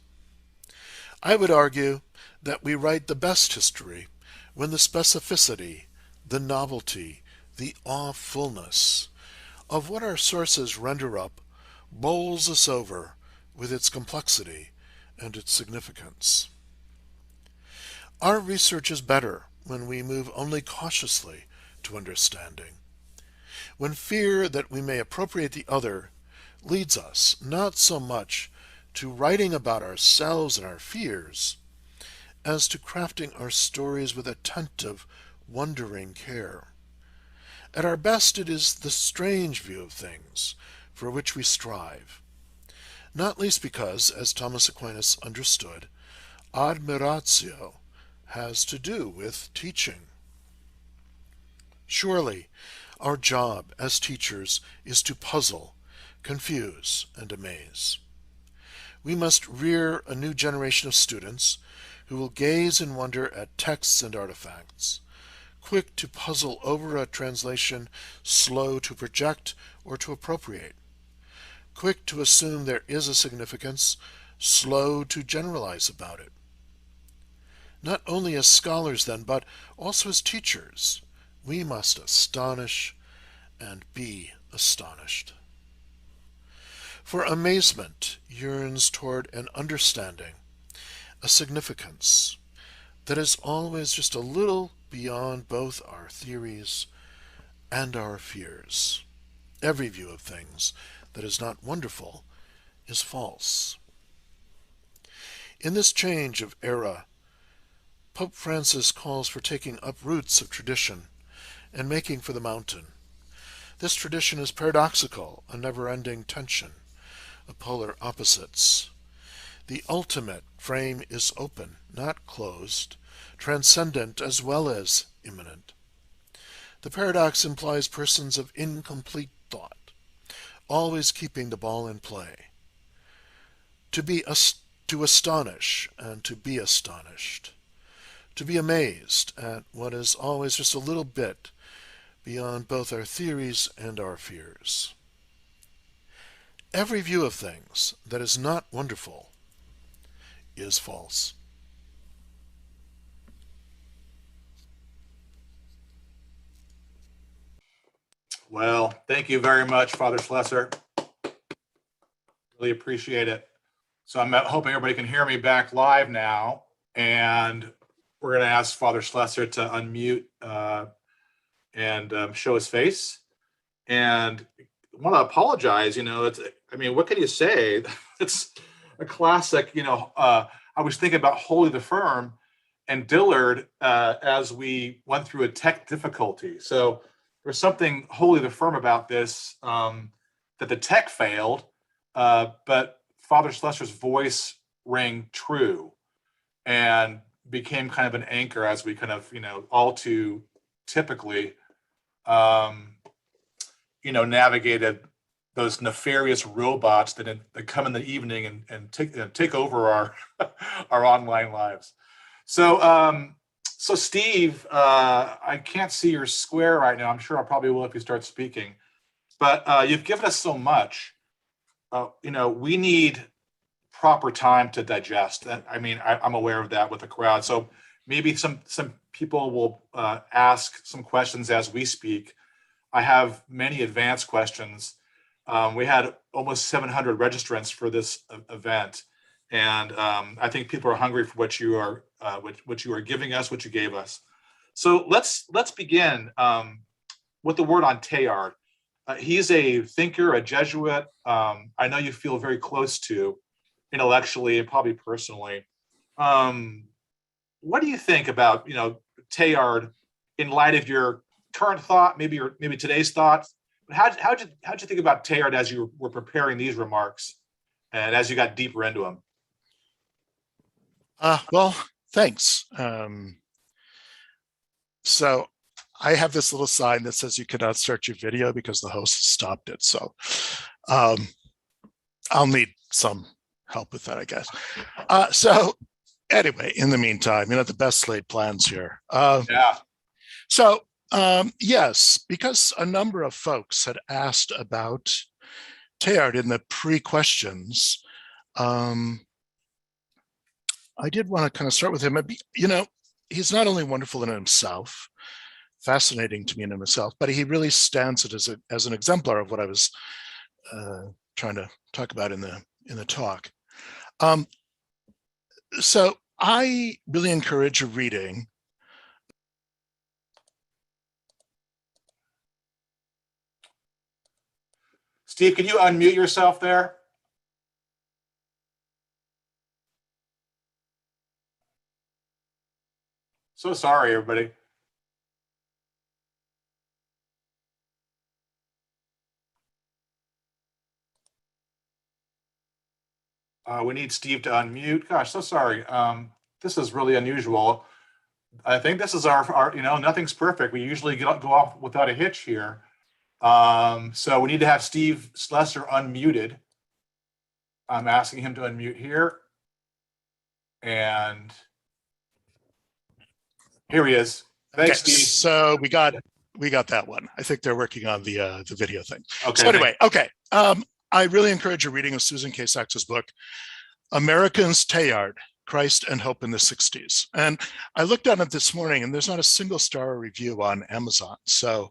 [SPEAKER 2] I would argue that we write the best history when the specificity, the novelty, the awfulness of what our sources render up bowls us over with its complexity and its significance. Our research is better when we move only cautiously to understanding, when fear that we may appropriate the other leads us not so much to writing about ourselves and our fears as to crafting our stories with attentive, wondering care. At our best, it is the strange view of things for which we strive, not least because, as Thomas Aquinas understood, admiratio has to do with teaching. Surely, our job as teachers is to puzzle, confuse, and amaze. We must rear a new generation of students who will gaze in wonder at texts and artifacts, quick to puzzle over a translation, slow to project or to appropriate, quick to assume there is a significance, slow to generalize about it. Not only as scholars, then, but also as teachers, we must astonish and be astonished. For amazement yearns toward an understanding, a significance that is always just a little beyond both our theories and our fears. Every view of things that is not wonderful is false. In this change of era, Pope Francis calls for taking up roots of tradition and making for the mountain. This tradition is paradoxical, a never-ending tension of polar opposites. The ultimate frame is open, not closed, transcendent as well as immanent. The paradox implies persons of incomplete thought, always keeping the ball in play. To astonish and to be astonished. To be amazed at what is always just a little bit beyond both our theories and our fears. Every view of things that is not wonderful is false.
[SPEAKER 1] Well, thank you very much, Father Schloesser. Really appreciate it. So I'm hoping everybody can hear me back live now, and we're going to ask Father Schloesser to unmute and show his face. And I want to apologize. What can you say? It's a classic. I was thinking about Holy the Firm and Dillard as we went through a tech difficulty. So there's something Holy the Firm about this, that the tech failed, but Father Schloesser's voice rang true and became kind of an anchor as we kind of, all too typically, navigated those nefarious robots that come in the evening and take over our our online lives. So Steve, I can't see your square right now. I'm sure I probably will if you start speaking, but you've given us so much. We need proper time to digest. I'm aware of that with the crowd. So maybe some people will ask some questions as we speak. I have many advanced questions. We had almost 700 registrants for this event, and I think people are hungry for what you are which you are giving us, which you gave us. So let's begin with the word on Teilhard. He's a thinker, a Jesuit. I know you feel very close to intellectually and probably personally. What do you think about Teilhard in light of your current thought, maybe today's thoughts? How'd you think about Teilhard as you were preparing these remarks and as you got deeper into them?
[SPEAKER 2] Well, thanks. So I have this little sign that says you cannot start your video because the host stopped it. So I'll need some help with that, I guess. So anyway, in the meantime, the best laid plans here.
[SPEAKER 1] Yeah.
[SPEAKER 2] So yes, because a number of folks had asked about Teilhard in the pre-questions, I did want to kind of start with him. He's not only wonderful in himself, fascinating to me in himself, but he really stands it as an exemplar of what I was trying to talk about in the talk. So I really encourage a reading.
[SPEAKER 1] Steve, can you unmute yourself there? So sorry, everybody. We need Steve to unmute. Gosh, so sorry. This is really unusual. I think this is our nothing's perfect. We usually go off without a hitch here. So we need to have Steve Schloesser unmuted. I'm asking him to unmute here. And here he is. Thanks,
[SPEAKER 2] Okay,
[SPEAKER 1] Steve.
[SPEAKER 2] so we got that one. I think they're working on the video thing.
[SPEAKER 1] Okay.
[SPEAKER 2] So anyway, okay. I really encourage a reading of Susan K. Sax's book, Americans Teilhard, Christ and Hope in the 60s. And I looked at it this morning and there's not a single star review on Amazon. So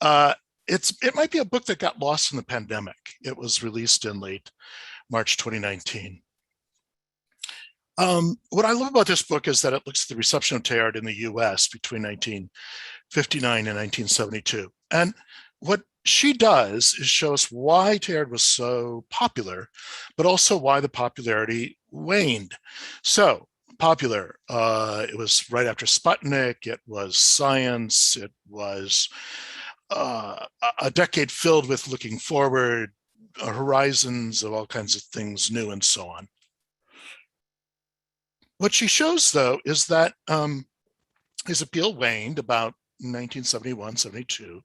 [SPEAKER 2] it might be a book that got lost in the pandemic. It was released in late March 2019. What I love about this book is that it looks at the reception of Teilhard in the US between 1959 and 1972. And what she does is show us why Teilhard was so popular, but also why the popularity waned. So popular, it was right after Sputnik, it was science, it was a decade filled with looking forward, horizons of all kinds of things new and so on. What she shows, though, is that his appeal waned about 1971, 72,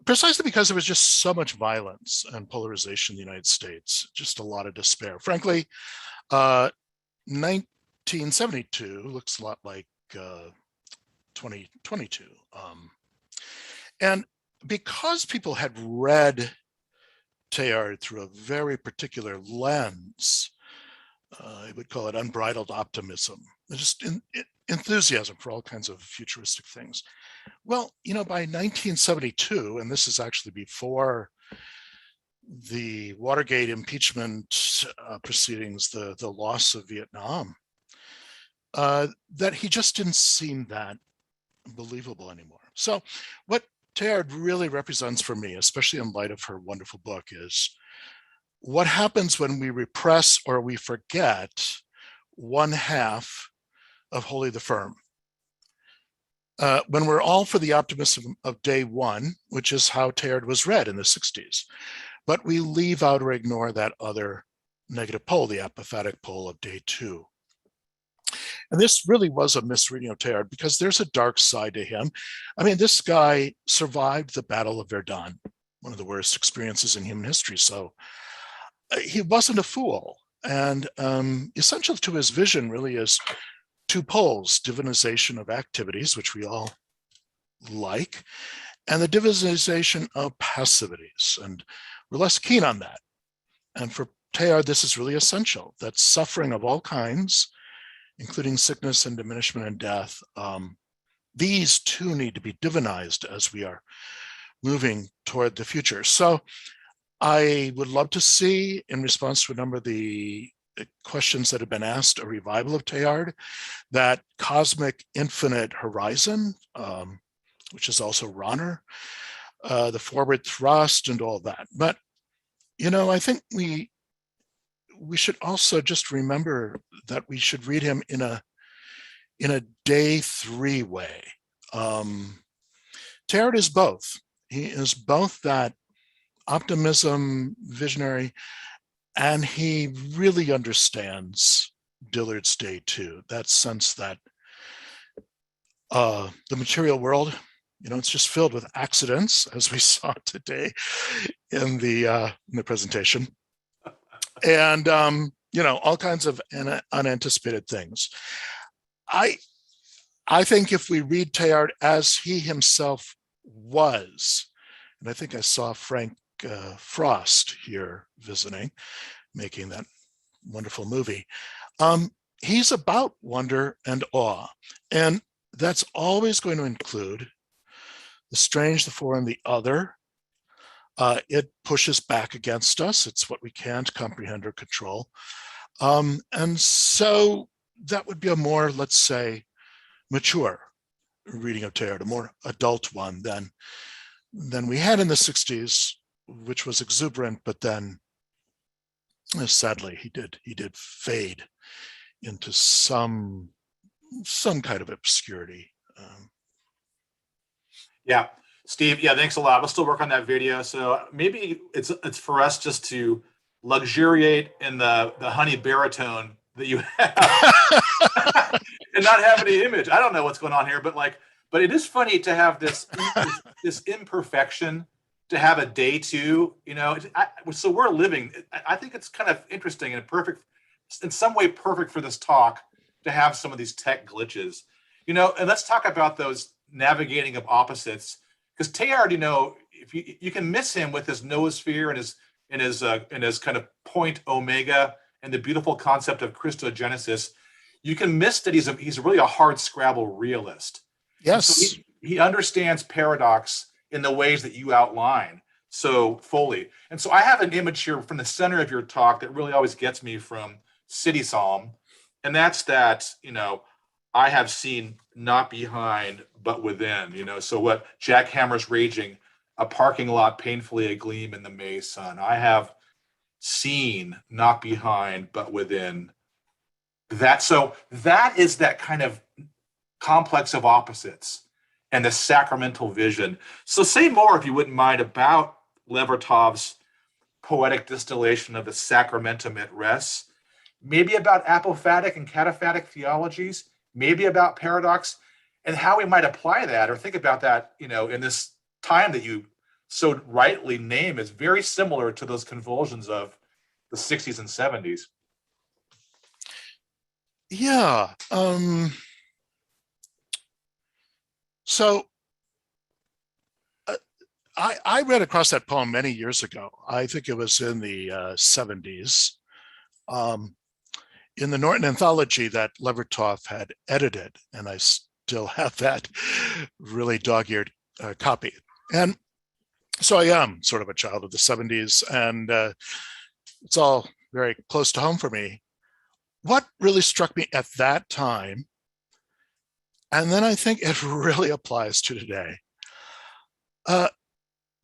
[SPEAKER 2] precisely because there was just so much violence and polarization in the United States, just a lot of despair. Frankly, 1972 looks a lot like 2022. And because people had read Teilhard through a very particular lens, I would call it unbridled optimism, just enthusiasm for all kinds of futuristic things. Well, by 1972, and this is actually before the Watergate impeachment proceedings, the loss of Vietnam, that he just didn't seem that believable anymore. So what Teilhard really represents for me, especially in light of her wonderful book, is what happens when we repress or we forget one half of Holy the Firm. When we're all for the optimism of day one, which is how Teilhard was read in the 60s, but we leave out or ignore that other negative pole, the apathetic pole of day two. And this really was a misreading of Teilhard because there's a dark side to him. I mean, this guy survived the Battle of Verdun, one of the worst experiences in human history. So he wasn't a fool. And essential to his vision really is two poles: divinization of activities, which we all like, and the divinization of passivities. And we're less keen on that. And for Teilhard, this is really essential, that suffering of all kinds, including sickness and diminishment and death, these too need to be divinized as we are moving toward the future. So I would love to see, in response to a number of the questions that have been asked, a revival of Teilhard, that cosmic infinite horizon, which is also Rahner, the forward thrust and all that. But, I think we should also just remember that we should read him in a day 3 way. Teilhard is both. He is both that optimism visionary, and he really understands Dillard's day 2, that sense that the material world, it's just filled with accidents, as we saw today in the presentation, and all kinds of unanticipated things. I think if we read Teilhard as he himself was, and I think I saw Frank Frost here visiting, making that wonderful movie. He's about wonder and awe, and that's always going to include the strange, the foreign, the other. It pushes back against us. It's what we can't comprehend or control. And so that would be a more, let's say, mature reading of Teilhard, a more adult one than we had in the 60s, which was exuberant, but then sadly he did fade into some kind of obscurity.
[SPEAKER 1] Yeah, Steve, thanks a lot. We'll still work on that video. So maybe it's for us just to luxuriate in the honey baritone that you have and not have any image. I don't know what's going on here, but it is funny to have this imperfection, to have a day 2, so we're living. I think it's kind of interesting and perfect, in some way perfect for this talk, to have some of these tech glitches, and let's talk about those navigating of opposites, because Teilhard, if you can miss him with his noosphere and his kind of point omega and the beautiful concept of Christogenesis, you can miss that he's really a hard Scrabble realist.
[SPEAKER 2] Yes.
[SPEAKER 1] So he understands paradox in the ways that you outline so fully. And so I have an image here from the center of your talk that really always gets me from City Psalm. And that's that, I have seen not behind, but within, so what Jack Hammer's raging, a parking lot painfully agleam in the May sun. I have seen not behind, but within. So that is that kind of complex of opposites and the sacramental vision. So say more, if you wouldn't mind, about Levertov's poetic distillation of the sacramentum et res, maybe about apophatic and cataphatic theologies, maybe about paradox, and how we might apply that or think about that, in this time that you so rightly name is very similar to those convulsions of the 60s and 70s.
[SPEAKER 2] Yeah. So I read across that poem many years ago. I think it was in the 70s, in the Norton anthology that Levertov had edited, and I still have that really dog-eared copy. And so I am sort of a child of the 70s, and it's all very close to home for me. What really struck me at that time, and then I think it really applies to today.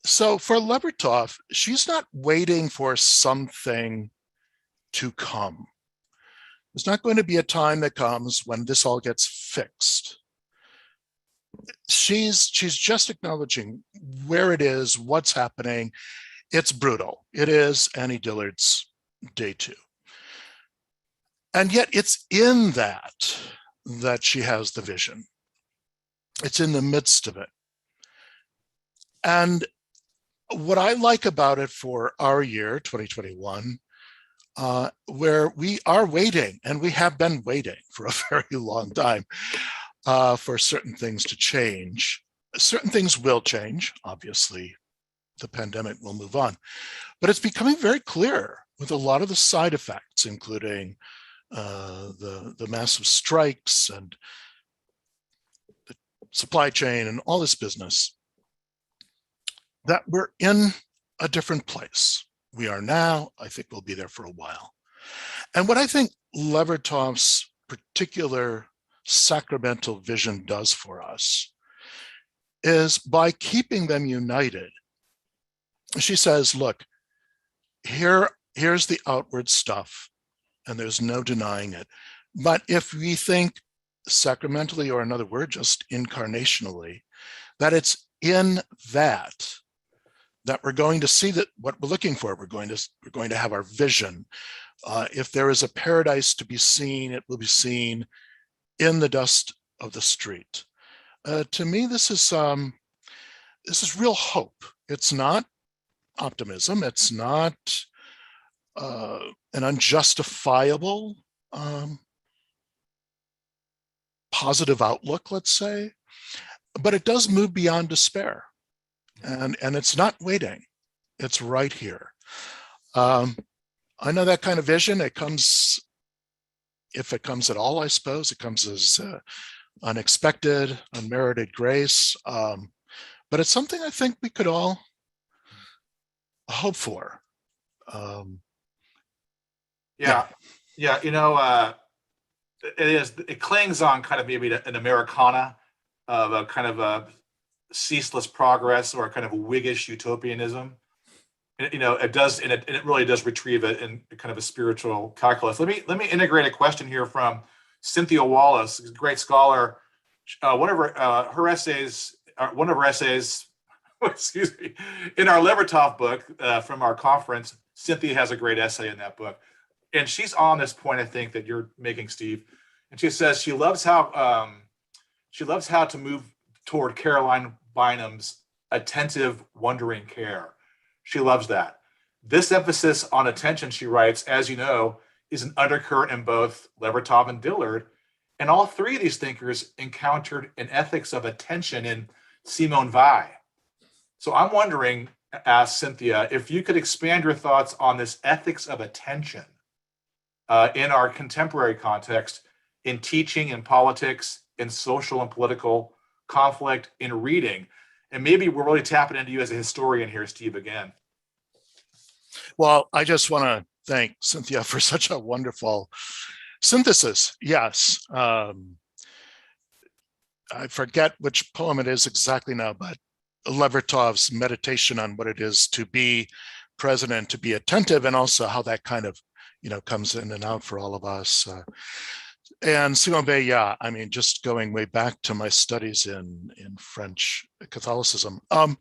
[SPEAKER 2] So for Levertov, she's not waiting for something to come. There's not going to be a time that comes when this all gets fixed. She's just acknowledging where it is, what's happening. It's brutal. It is Annie Dillard's day 2. And yet it's in that she has the vision. It's in the midst of it. And what I like about it for our year, 2021, where we are waiting, and we have been waiting for a very long time for certain things to change. Certain things will change. Obviously, the pandemic will move on. But it's becoming very clear with a lot of the side effects, including the massive strikes and the supply chain and all this business, that we're in a different place. We are now, I think we'll be there for a while. And what I think Levertov's particular sacramental vision does for us is by keeping them united. She says, look, here's the outward stuff, and there's no denying it. But if we think sacramentally, or another word, just incarnationally, that it's in that we're going to see that what we're looking for. We're going to have our vision. If there is a paradise to be seen, it will be seen in the dust of the street. To me, this is real hope. It's not optimism. It's not an unjustifiable positive outlook, let's say, but it does move beyond despair, and it's not waiting. It's right here. I know that kind of vision. It comes, if it comes at all, I suppose, it comes as unexpected, unmerited grace. But it's something I think we could all hope for.
[SPEAKER 1] Yeah. It clings on kind of maybe an Americana of a kind of a ceaseless progress or a kind of Whiggish utopianism. It really does retrieve it in kind of a spiritual calculus. Let me integrate a question here from Cynthia Wallace, a great scholar. One of her essays, excuse me, in our Levertov book from our conference, Cynthia has a great essay in that book, and she's on this point I think that you're making, Steve. And she says she loves how to move toward Caroline Bynum's attentive, wondering care. She loves that. This emphasis on attention, she writes, as you know, is an undercurrent in both Levertov and Dillard. And all three of these thinkers encountered an ethics of attention in Simone Weil. So I'm wondering, asked Cynthia, if you could expand your thoughts on this ethics of attention in our contemporary context, in teaching, in politics, in social and political conflict, in reading. And maybe we're really tapping into you as a historian here, Steve, again.
[SPEAKER 2] Well, I just want to thank Cynthia for such a wonderful synthesis. Yes. I forget which poem it is exactly now, but Levertov's meditation on what it is to be present and to be attentive, and also how that kind of, comes in and out for all of us. And Simone Weil, yeah, I mean, just going way back to my studies in French Catholicism. What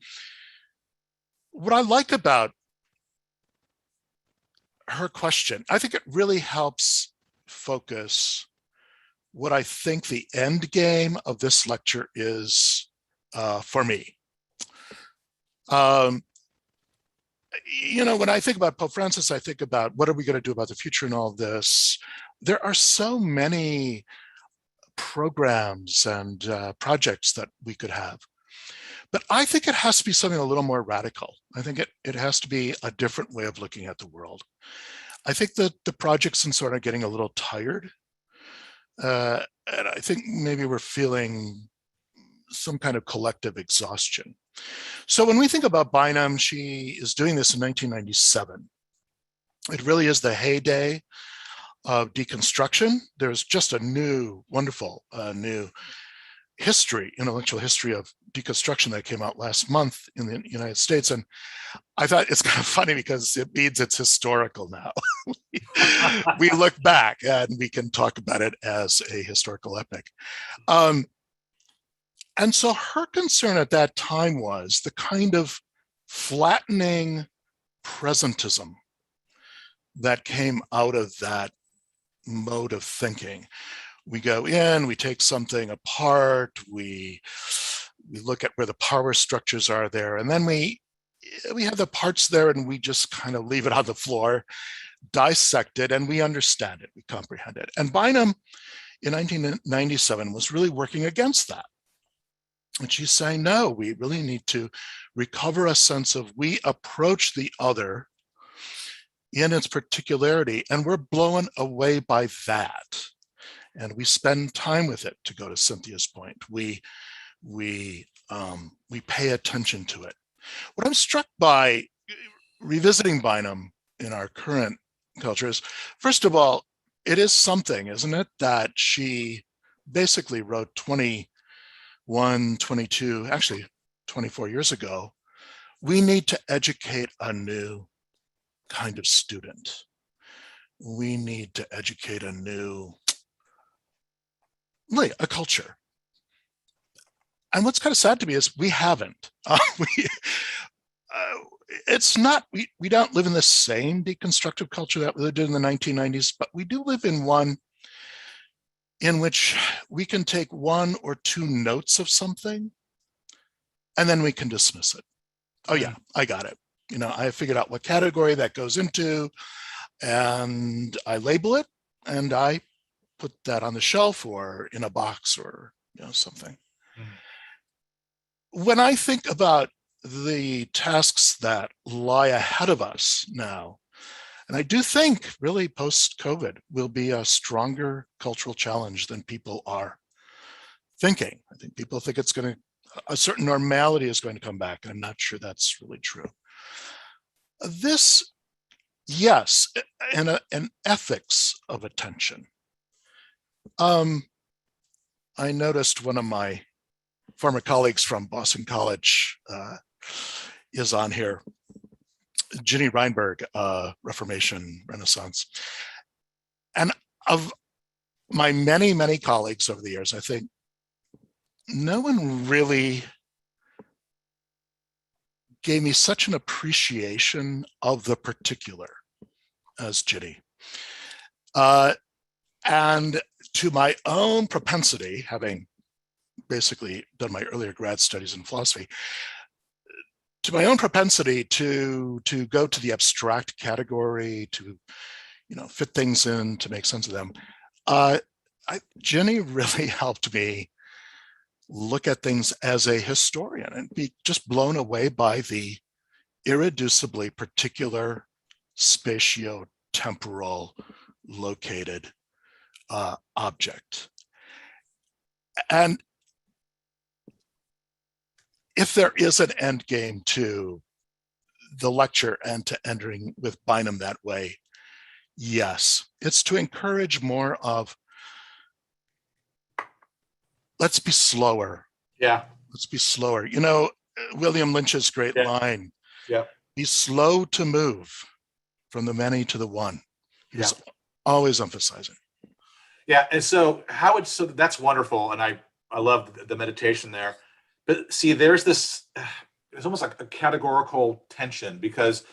[SPEAKER 2] I like about her question, I think it really helps focus what I think the end game of this lecture is for me. When I think about Pope Francis, I think about what are we going to do about the future and all of this. There are so many programs and projects that we could have. But I think it has to be something a little more radical. I think it has to be a different way of looking at the world. I think that the projects and sort of getting a little tired. And I think maybe we're feeling some kind of collective exhaustion. So when we think about Bynum, she is doing this in 1997. It really is the heyday of deconstruction. There's just a new, wonderful new history, intellectual history of deconstruction that came out last month in the United States. And I thought it's kind of funny because it means it's historical now. We look back and we can talk about it as a historical epic. And so her concern at that time was the kind of flattening presentism that came out of that mode of thinking. We go in, we take something apart, we look at where the power structures are there, and then we have the parts there and we just kind of leave it on the floor, dissect it, and we understand it, we comprehend it. And Bynum in 1997 was really working against that. And she's saying, no, we really need to recover a sense of we approach the other in its particularity, and we're blown away by that. And we spend time with it, to go to Cynthia's point. We pay attention to it. What I'm struck by revisiting Bynum in our current culture is, first of all, it is something, isn't it, that she basically wrote 21, 22, actually 24 years ago, we need to educate a new kind of student. We need to educate a culture. And what's kind of sad to me is we haven't. It's not, we don't live in the same deconstructive culture that we did in the 1990s, but we do live in one in which we can take one or two notes of something and then we can dismiss it. Oh yeah, I got it. I figured out what category that goes into, and I label it and I put that on the shelf or in a box or something. When I think about the tasks that lie ahead of us now, and I do think really post-COVID will be a stronger cultural challenge than people are thinking. I think people think a certain normality is going to come back. I'm not sure that's really true. This, yes, and an ethics of attention. I noticed one of my former colleagues from Boston College is on here, Ginny Reinberg, Reformation, Renaissance. And of my many, many colleagues over the years, I think no one really gave me such an appreciation of the particular as Ginny. And to my own propensity, having basically done my earlier grad studies in philosophy, to my own propensity to go to the abstract category, to fit things in, to make sense of them, Ginny really helped me look at things as a historian and be just blown away by the irreducibly particular spatio-temporal located object. And if there is an end game to the lecture and to entering with Bynum that way, yes, it's to encourage more of, let's be slower.
[SPEAKER 1] Yeah.
[SPEAKER 2] Let's be slower. William Lynch's great line, be slow to move from the many to the one. He's always emphasizing.
[SPEAKER 1] Yeah, and so that's wonderful, and I love the meditation there. But see, there's almost like a categorical tension, because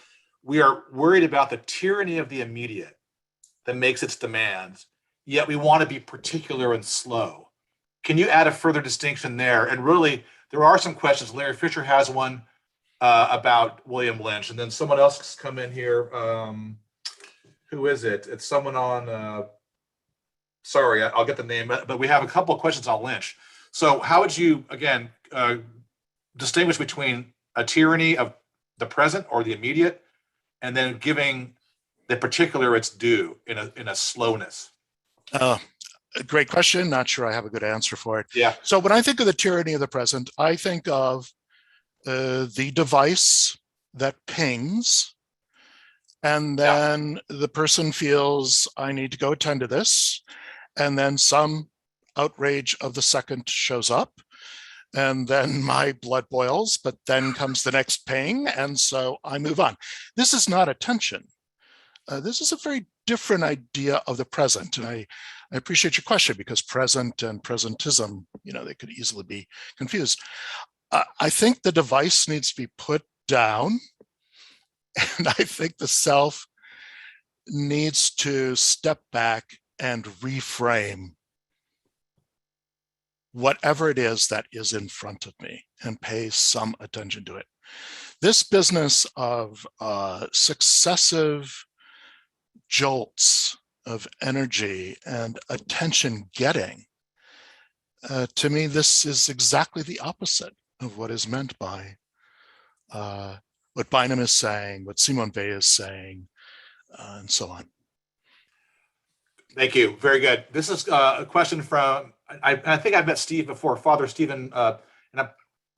[SPEAKER 1] we are worried about the tyranny of the immediate that makes its demands, yet we want to be particular and slow. Can you add a further distinction there? And really, there are some questions. Larry Fisher has one about William Lynch, and then someone else has come in here. Who is it? It's someone on, sorry, I'll get the name, but we have a couple of questions on Lynch. So how would you, again, distinguish between a tyranny of the present or the immediate, and then giving the particular its due in a slowness?
[SPEAKER 2] A great question. Not sure I have a good answer for it.
[SPEAKER 1] Yeah.
[SPEAKER 2] So when I think of the tyranny of the present, I think of the device that pings, and then the person feels, I need to go attend to this, and then some outrage of the second shows up, and then my blood boils, but then comes the next ping, and so I move on. This is not attention. This is a very different idea of the present, and I appreciate your question, because present and presentism, they could easily be confused. I think the device needs to be put down, and I think the self needs to step back and reframe whatever it is that is in front of me and pay some attention to it. This business of successive jolts of energy and attention getting, to me, this is exactly the opposite of what is meant by what Bynum is saying, what Simone Weil is saying, and so on.
[SPEAKER 1] Thank you. Very good. This is a question from, I think I've met Steve before, Father Stephen,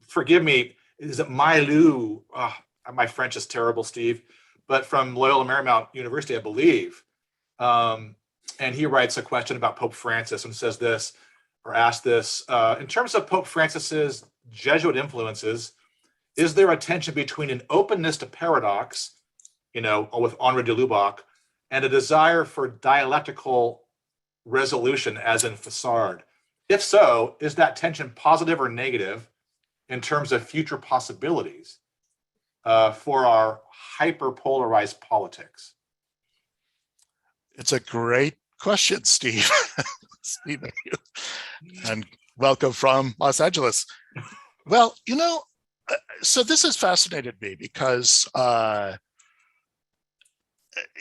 [SPEAKER 1] forgive me, is it Mailu? My French is terrible, Steve. but from Loyola Marymount University, I believe. And he writes a question about Pope Francis and says this, or asks this, in terms of Pope Francis's Jesuit influences, is there a tension between an openness to paradox, with Henri de Lubac, and a desire for dialectical resolution, as in Fessard? If so, is that tension positive or negative in terms of future possibilities for our hyper-polarized politics?
[SPEAKER 2] It's a great question, Steve. Steve, and welcome from Los Angeles. Well, so this has fascinated me because,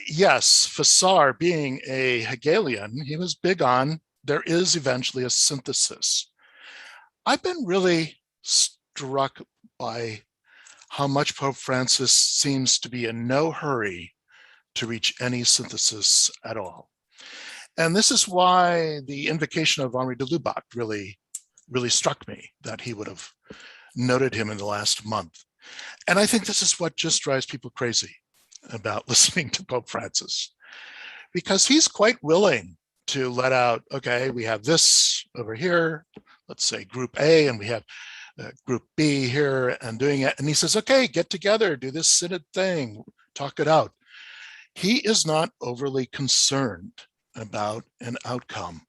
[SPEAKER 2] yes, Fessard, being a Hegelian, he was big on there is eventually a synthesis. I've been really struck by how much Pope Francis seems to be in no hurry to reach any synthesis at all. And this is why the invocation of Henri de Lubac really struck me, that he would have noted him in the last month. And I think this is what just drives people crazy about listening to Pope Francis, because he's quite willing to let out, okay, we have this over here, let's say group A, and we have group B here and doing it. And he says, okay, get together, do this synod thing, talk it out. He is not overly concerned about an outcome.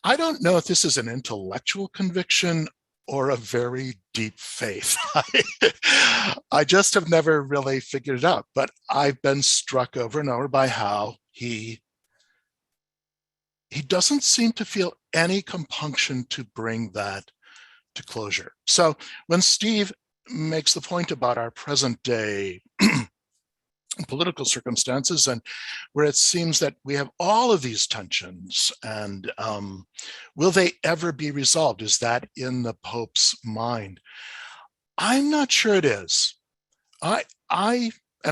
[SPEAKER 2] I don't know if this is an intellectual conviction or a very deep faith. I just have never really figured it out, but I've been struck over and over by how he doesn't seem to feel any compunction to bring that to closure. So when Steve makes the point about our present day political circumstances, and where it seems that we have all of these tensions, and will they ever be resolved? Is that in the Pope's mind? I'm not sure it is. And I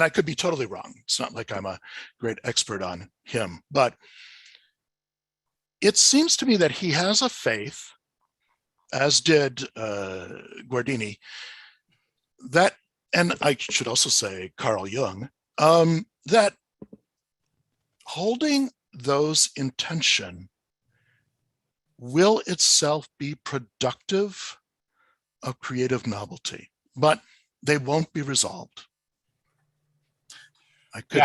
[SPEAKER 2] could be totally wrong. It's not like I'm a great expert on him, but it seems to me that he has a faith, as did Guardini, that, and I should also say Carl Jung, that holding those in tension will itself be productive of creative novelty, but they won't be resolved. I could,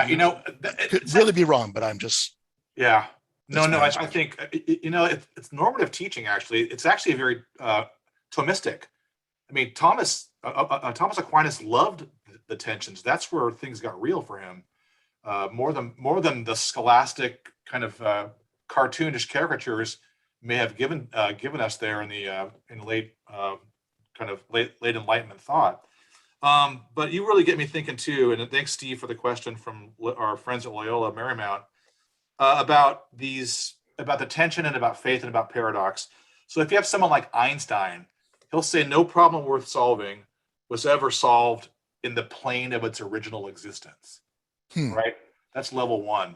[SPEAKER 2] could really be wrong, but I'm just.
[SPEAKER 1] Yeah. No, I think, it's normative teaching, actually. It's actually very Thomistic. I mean, Thomas Aquinas loved the tensions. That's where things got real for him, more than the scholastic kind of cartoonish caricatures may have given us there in the late Enlightenment thought. But you really get me thinking too, and thanks, Steve, for the question from our friends at Loyola Marymount about the tension and about faith and about paradox. So if you have someone like Einstein, he'll say no problem worth solving was ever solved in the plane of its original existence, right? That's level one.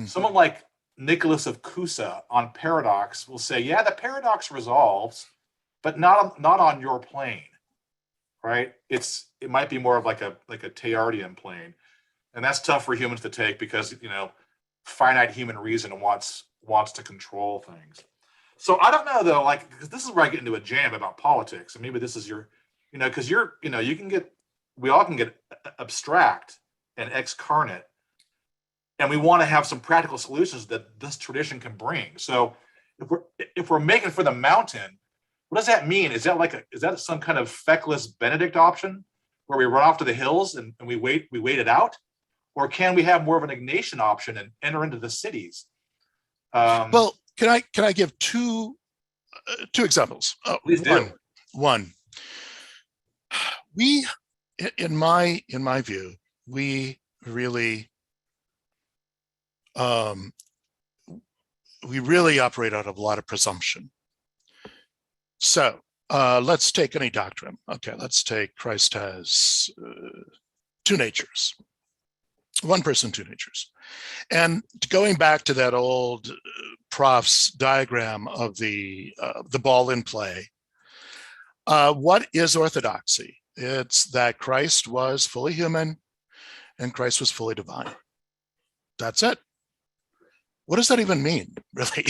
[SPEAKER 1] Someone like Nicholas of Cusa on paradox will say, yeah, the paradox resolves, but not on your plane, right? It might be more of like a Teilhardian plane, and that's tough for humans to take because finite human reason wants to control things. So I don't know though, because this is where I get into a jam about politics, and maybe this is your, because we all can get abstract and excarnate, and we want to have some practical solutions that this tradition can bring. So if we're making for the mountain, what does that mean? Is that some kind of feckless Benedict option where we run off to the hills and we wait it out? Or can we have more of an Ignatian option and enter into the cities?
[SPEAKER 2] Well, can I give two examples?
[SPEAKER 1] Please do.
[SPEAKER 2] One. We, in my view, we really operate out of a lot of presumption. So let's take any doctrine. Okay, let's take Christ has two natures. One person, two natures. And going back to that old prof's diagram of the ball in play, what is orthodoxy? It's that Christ was fully human and Christ was fully divine. That's it. What does that even mean, really?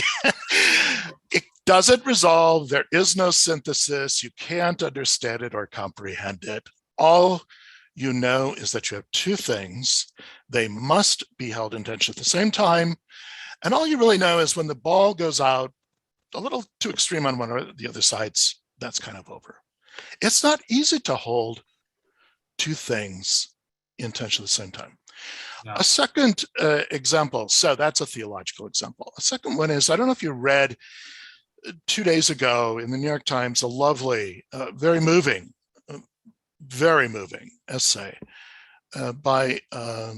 [SPEAKER 2] It doesn't resolve. There is no synthesis. You can't understand it or comprehend it. All you know is that you have two things. They must be held in tension at the same time. And all you really know is when the ball goes out a little too extreme on one or the other sides, that's kind of over. It's not easy to hold two things in tension at the same time. No. A second example, so that's a theological example. A second one is, I don't know if you read 2 days ago in the New York Times, a lovely, very moving essay by, I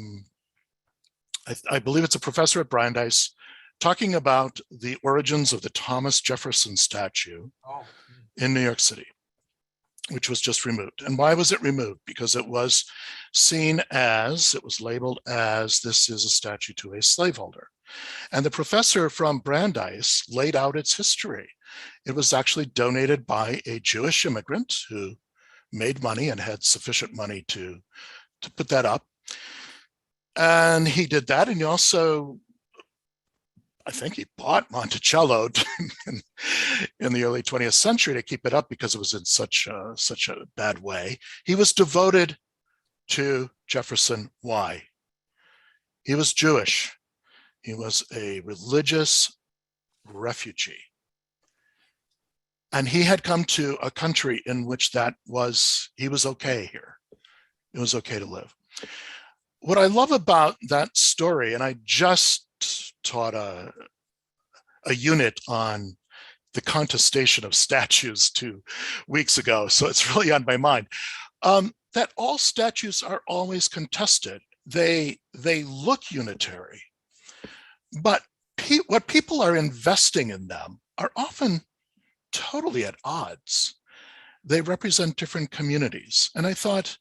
[SPEAKER 2] believe it's a professor at Brandeis, talking about the origins of the Thomas Jefferson statue in New York City, which was just removed. And why was it removed? Because it was seen as, it was labeled as, this is a statue to a slaveholder. And the professor from Brandeis laid out its history. It was actually donated by a Jewish immigrant who made money and had sufficient money to put that up. And he did that. And he also, I think he bought Monticello in the early 20th century to keep it up because it was in such a bad way. He was devoted to Jefferson. Why? He was Jewish. He was a religious refugee. And he had come to a country in which he was okay here. It was okay to live. What I love about that story, and I just taught a unit on the contestation of statues 2 weeks ago, so it's really on my mind, that all statues are always contested. They look unitary, but what people are investing in them are often totally at odds. They represent different communities. And I thought,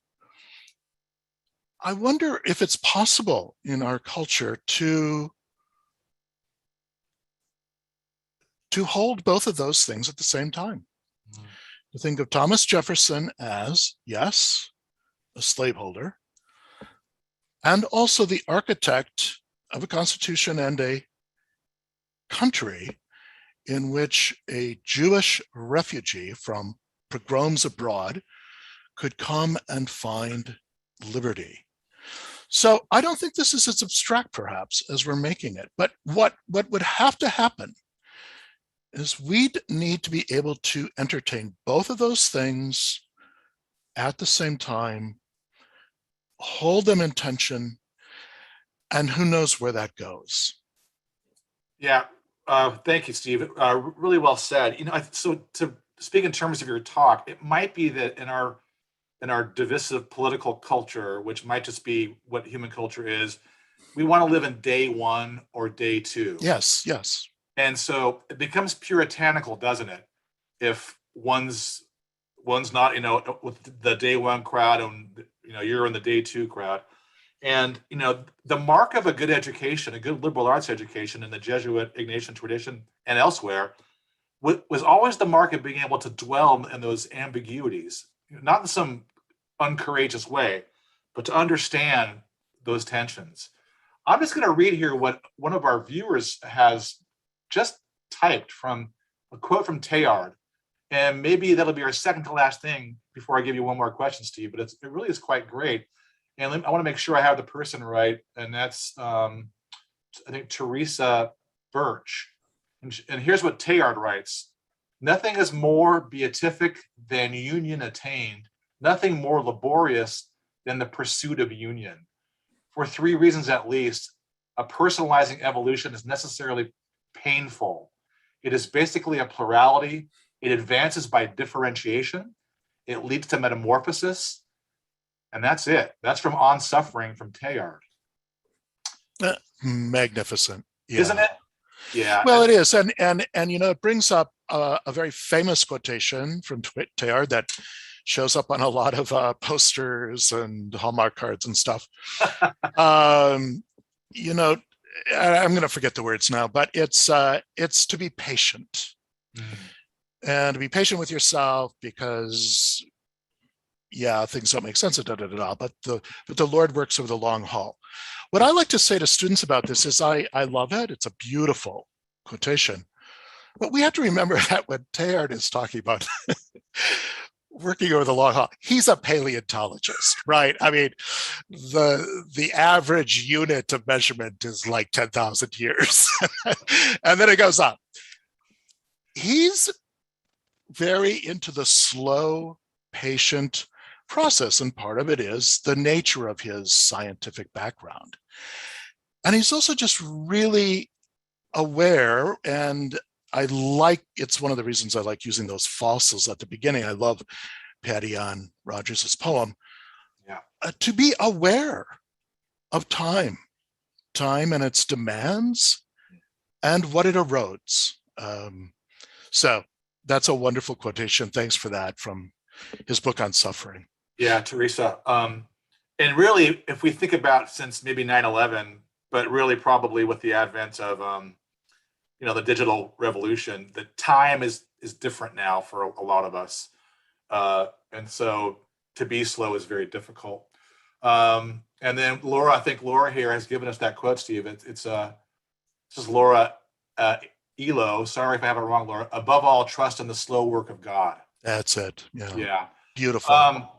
[SPEAKER 2] I wonder if it's possible in our culture to hold both of those things at the same time. To think of Thomas Jefferson as, yes, a slaveholder, and also the architect of a constitution and a country in which a Jewish refugee from pogroms abroad could come and find liberty. So I don't think this is as abstract, perhaps, as we're making it. But what would have to happen is we'd need to be able to entertain both of those things at the same time, hold them in tension, and who knows where that goes.
[SPEAKER 1] Yeah, thank you, Steve. Really well said. So to speak in terms of your talk, it might be that in our divisive political culture, which might just be what human culture is, we want to live in day one or day two.
[SPEAKER 2] Yes, yes.
[SPEAKER 1] And so it becomes puritanical, doesn't it? If one's not, with the day one crowd and, you're in the day two crowd. And, the mark of a good education, a good liberal arts education in the Jesuit Ignatian tradition and elsewhere was always the mark of being able to dwell in those ambiguities, not in some uncourageous way, but to understand those tensions. I'm just going to read here what one of our viewers has just typed from a quote from Teilhard, and maybe that'll be our second to last thing before I give you one more question, Steve, but it really is quite great. And I want to make sure I have the person right, and that's, I think, Teresa Birch. And here's what Teilhard writes: "Nothing is more beatific than union attained, nothing more laborious than the pursuit of union. For 3 reasons at least, a personalizing evolution is necessarily painful. It is basically a plurality. It advances by differentiation. It leads to metamorphosis. And that's it. That's from On Suffering from Teilhard."
[SPEAKER 2] Magnificent.
[SPEAKER 1] Yeah. Isn't it? Yeah.
[SPEAKER 2] Well, it is. And it brings up a very famous quotation from Teilhard that shows up on a lot of posters and Hallmark cards and stuff. I'm going to forget the words now, but it's to be patient. And to be patient with yourself, because yeah, things don't make sense, but the Lord works over the long haul. What I like to say to students about this is I love it. It's a beautiful quotation. But we have to remember that when Teilhard is talking about working over the long haul, he's a paleontologist, right? I mean, the average unit of measurement is like 10,000 years. And then it goes up. He's very into the slow, patient process, and part of it is the nature of his scientific background. And he's also just really aware, and it's one of the reasons I like using those fossils at the beginning. I love Patty Ann Rogers' poem.
[SPEAKER 1] Yeah.
[SPEAKER 2] To be aware of time and its demands and what it erodes. So that's a wonderful quotation. Thanks for that, from his book on suffering.
[SPEAKER 1] Yeah, Teresa. And really, if we think about since maybe 9/11, but really probably with the advent of the digital revolution, the time is different now for a lot of us, and so to be slow is very difficult. And then Laura, I think Laura here has given us that quote, Steve. This is Laura Elo. Sorry if I have it wrong, Laura. Above all, trust in the slow work of God.
[SPEAKER 2] That's it. Yeah.
[SPEAKER 1] Yeah.
[SPEAKER 2] Beautiful.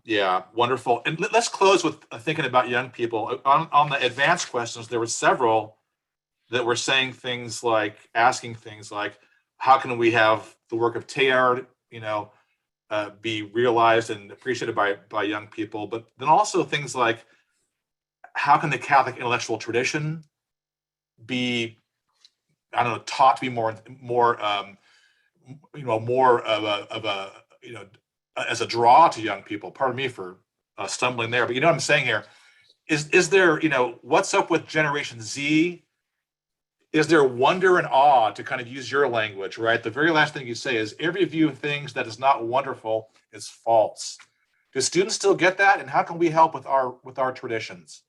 [SPEAKER 1] Yeah, wonderful. And let's close with thinking about young people. On the advanced questions, there were several that were asking things like, how can we have the work of Teilhard, be realized and appreciated by young people? But then also things like, how can the Catholic intellectual tradition be, I don't know, taught to be more of a as a draw to young people? Pardon me for stumbling there, but you know what I'm saying here. Is there, what's up with Generation Z? Is there wonder and awe, to kind of use your language, right? The very last thing you say is, every view of things that is not wonderful is false. Do students still get that? And how can we help with our traditions?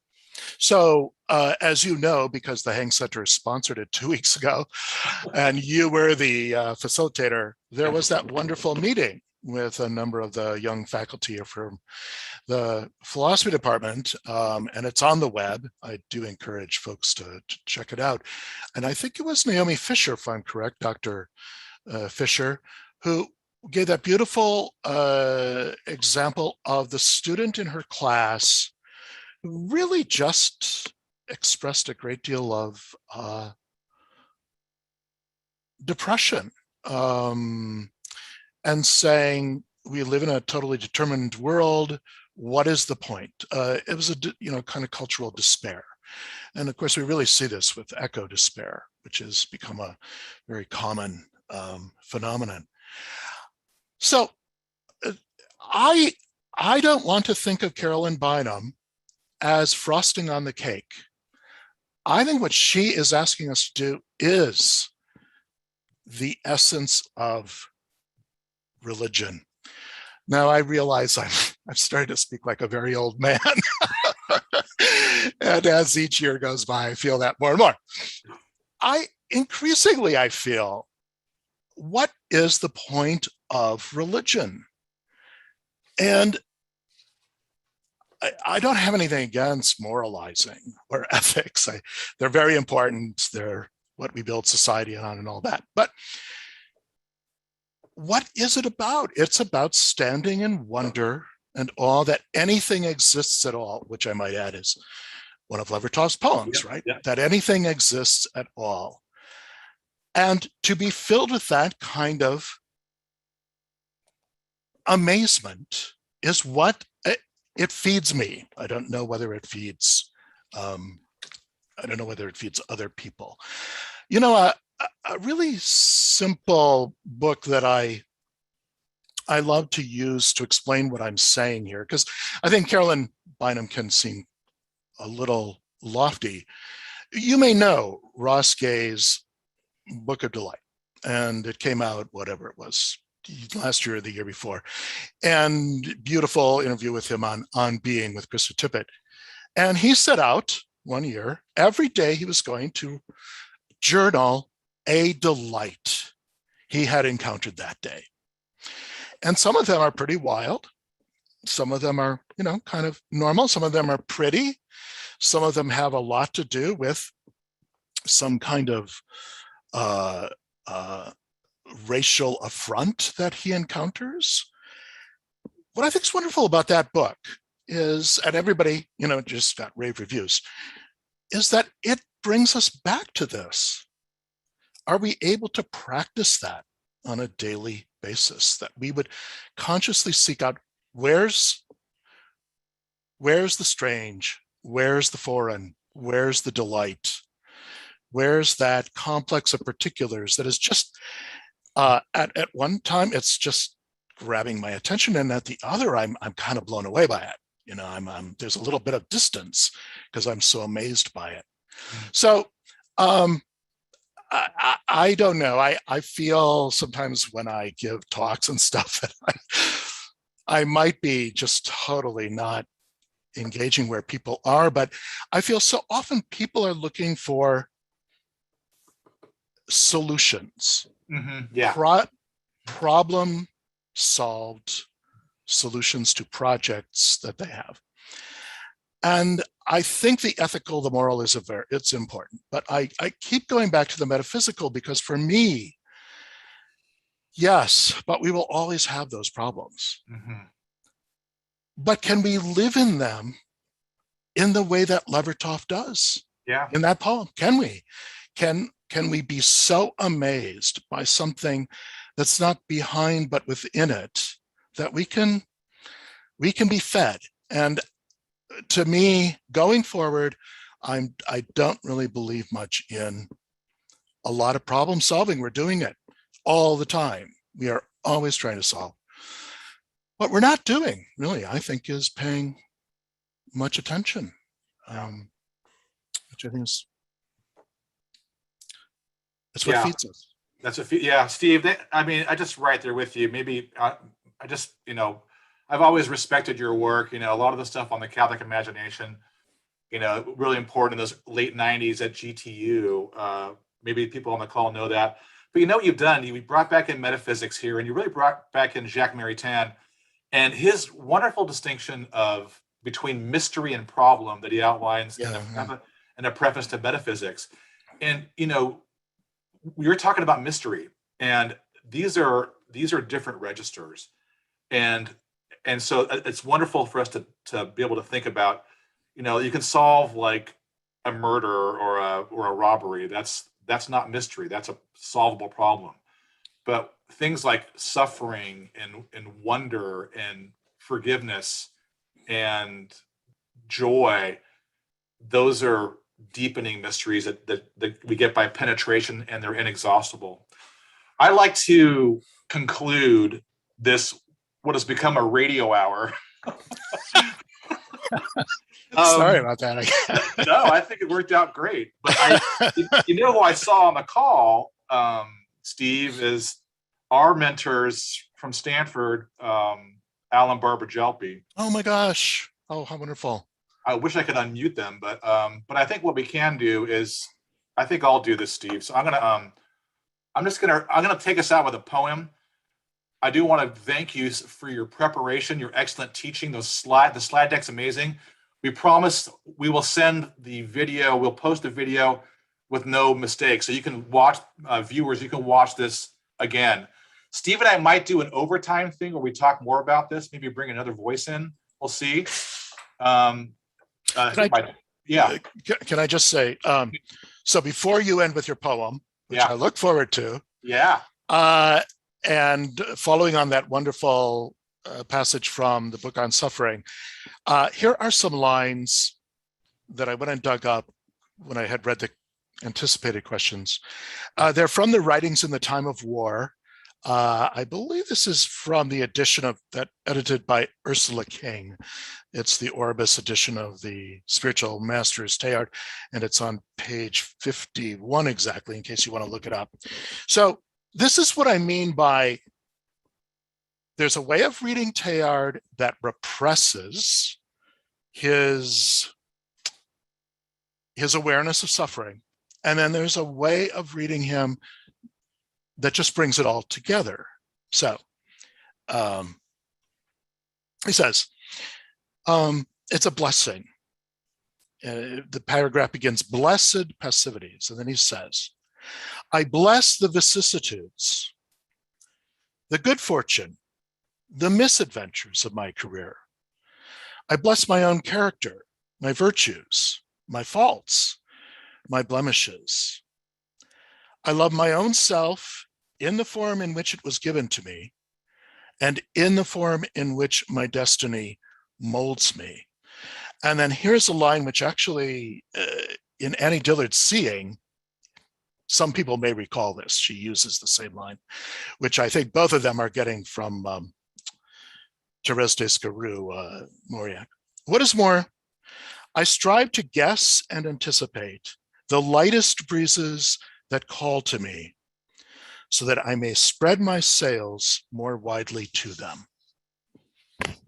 [SPEAKER 2] So, as you know, because the Hang Center sponsored it 2 weeks ago, and you were the facilitator, there was that wonderful meeting with a number of the young faculty from the philosophy department, and it's on the web. I do encourage folks to check it out. And I think it was Naomi Fisher, if I'm correct, Dr. Fisher, who gave that beautiful example of the student in her class who really just expressed a great deal of depression, and saying, we live in a totally determined world. What is the point? It was a kind of cultural despair. And of course, we really see this with eco despair, which has become a very common phenomenon. So I don't want to think of Carolyn Bynum as frosting on the cake. I think what she is asking us to do is the essence of religion. Now I realize I've started to speak like a very old man. And as each year goes by, I feel that more and more. I feel, what is the point of religion? And I don't have anything against moralizing or ethics. They're very important. They're what we build society on and all that. But what is it about? It's about standing in wonder and awe that anything exists at all, which I might add is one of Levertov's poems, right? Yeah. That anything exists at all. And to be filled with that kind of amazement is what it feeds me. I don't know whether it feeds, other people. A really simple book that I love to use to explain what I'm saying here, because I think Carolyn Bynum can seem a little lofty. You may know Ross Gay's Book of Delight, and it came out, whatever it was, last year or the year before, and beautiful interview with him on being with Krista Tippett. And he set out one year, every day he was going to journal a delight he had encountered that day. And some of them are pretty wild, Some of them are, kind of normal. Some of them are pretty. Some of them have a lot to do with some kind of uh, uh, racial affront that he encounters. What I think is wonderful about that book is, and everybody, just got rave reviews, is that it brings us back to this. Are we able to practice that on a daily basis? That we would consciously seek out where's the strange, where's the foreign, where's the delight, where's that complex of particulars that is just at one time it's just grabbing my attention, and at the other I'm kind of blown away by it. I'm there's a little bit of distance because I'm so amazed by it. So I don't know. I feel sometimes when I give talks and stuff that I might be just totally not engaging where people are, but I feel so often people are looking for solutions.
[SPEAKER 1] Yeah.
[SPEAKER 2] Problem solved solutions to projects that they have. And I think the ethical, the moral it's important, but I keep going back to the metaphysical because for me, yes, but we will always have those problems. But can we live in them in the way that Levertov does?
[SPEAKER 1] Yeah.
[SPEAKER 2] In that poem, can we? Can we be so amazed by something that's not behind but within it that we can be fed? And to me, going forward, I don't really believe much in a lot of problem solving. We're doing it all the time. We are always trying to solve. What we're not doing, really, I think, is paying much attention, which I think is that's what feeds us.
[SPEAKER 1] That's Steve. I just right there with you. Maybe I've always respected your work. A lot of the stuff on the Catholic imagination, really important in those late '90s at GTU. Maybe people on the call know that. But what you've done? You brought back in metaphysics here, and you really brought back in Jacques Maritain and his wonderful distinction between mystery and problem that he outlines in a preface to metaphysics. And you're talking about mystery, and these are different registers, and so it's wonderful for us to be able to think about, you can solve like a murder or a robbery. That's not mystery. That's a solvable problem. But things like suffering and wonder and forgiveness and joy, those are deepening mysteries that we get by penetration, and they're inexhaustible. I like to conclude this, what has become a radio hour.
[SPEAKER 2] Sorry about that.
[SPEAKER 1] No, I think it worked out great. But who I saw on the call, Steve, is our mentors from Stanford, Alan Barber-Gelpi.
[SPEAKER 2] Oh my gosh! Oh, how wonderful!
[SPEAKER 1] I wish I could unmute them, but I think what we can do is, I think I'll do this, Steve. So I'm gonna take us out with a poem. I do want to thank you for your preparation, your excellent teaching. The slide deck's amazing. We promise we will send the video. We'll post the video with no mistakes, so you can watch, viewers. You can watch this again. Steve and I might do an overtime thing where we talk more about this. Maybe bring another voice in. We'll see.
[SPEAKER 2] Can I just say, so before you end with your poem, which I look forward to, and following on that wonderful passage from the book on suffering, here are some lines that I went and dug up when I had read the anticipated questions. They're from the writings in the time of war. I believe this is from the edition that edited by Ursula King. It's the Orbis edition of the Spiritual Masters Teilhard, and it's on page 51 exactly, in case you want to look it up. So this is what I mean by there's a way of reading Teilhard that represses his awareness of suffering. And then there's a way of reading him that just brings it all together. So He says, it's a blessing. The paragraph begins, blessed passivities. And then he says, I bless the vicissitudes, the good fortune, the misadventures of my career. I bless my own character, my virtues, my faults, my blemishes. I love my own self in the form in which it was given to me and in the form in which my destiny molds me. And then here's a line which actually, in Annie Dillard's Seeing, some people may recall this. She uses the same line, which I think both of them are getting from Thérèse Descartes, Mauriac. What is more, I strive to guess and anticipate the lightest breezes that call to me, so that I may spread my sails more widely to them.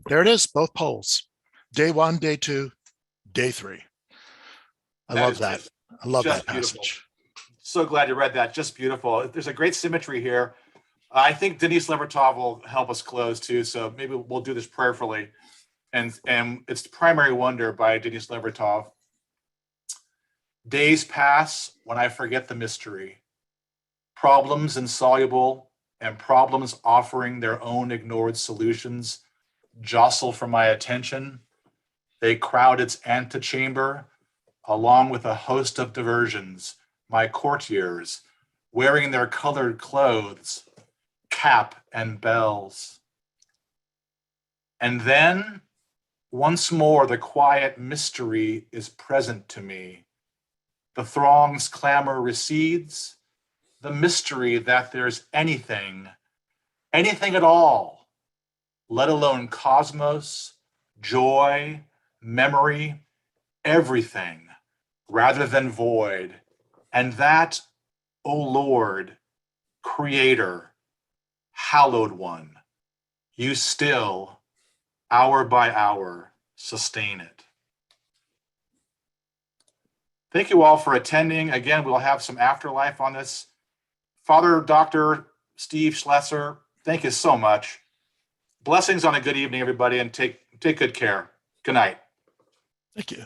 [SPEAKER 2] There it is, both poles. Day 1, day 2, day 3. I love that. I love that passage.
[SPEAKER 1] So glad you read that. Just beautiful. There's a great symmetry here. I think Denise Levertov will help us close too. So maybe we'll do this prayerfully. And it's Primary Wonder by Denise Levertov. Days pass when I forget the mystery. Problems insoluble and problems offering their own ignored solutions jostle for my attention. They crowd its antechamber along with a host of diversions, my courtiers, wearing their colored clothes, cap and bells. And then, once more, the quiet mystery is present to me. The throng's clamor recedes, the mystery that there's anything at all, let alone cosmos, joy, memory, everything, rather than void. And that, O Lord, Creator, hallowed one, you still, hour by hour, sustain it. Thank you all for attending. Again, we'll have some afterlife on this. Father Dr. Steve Schloesser, thank you so much. Blessings on a good evening, everybody, and take good care. Good night.
[SPEAKER 2] Thank you.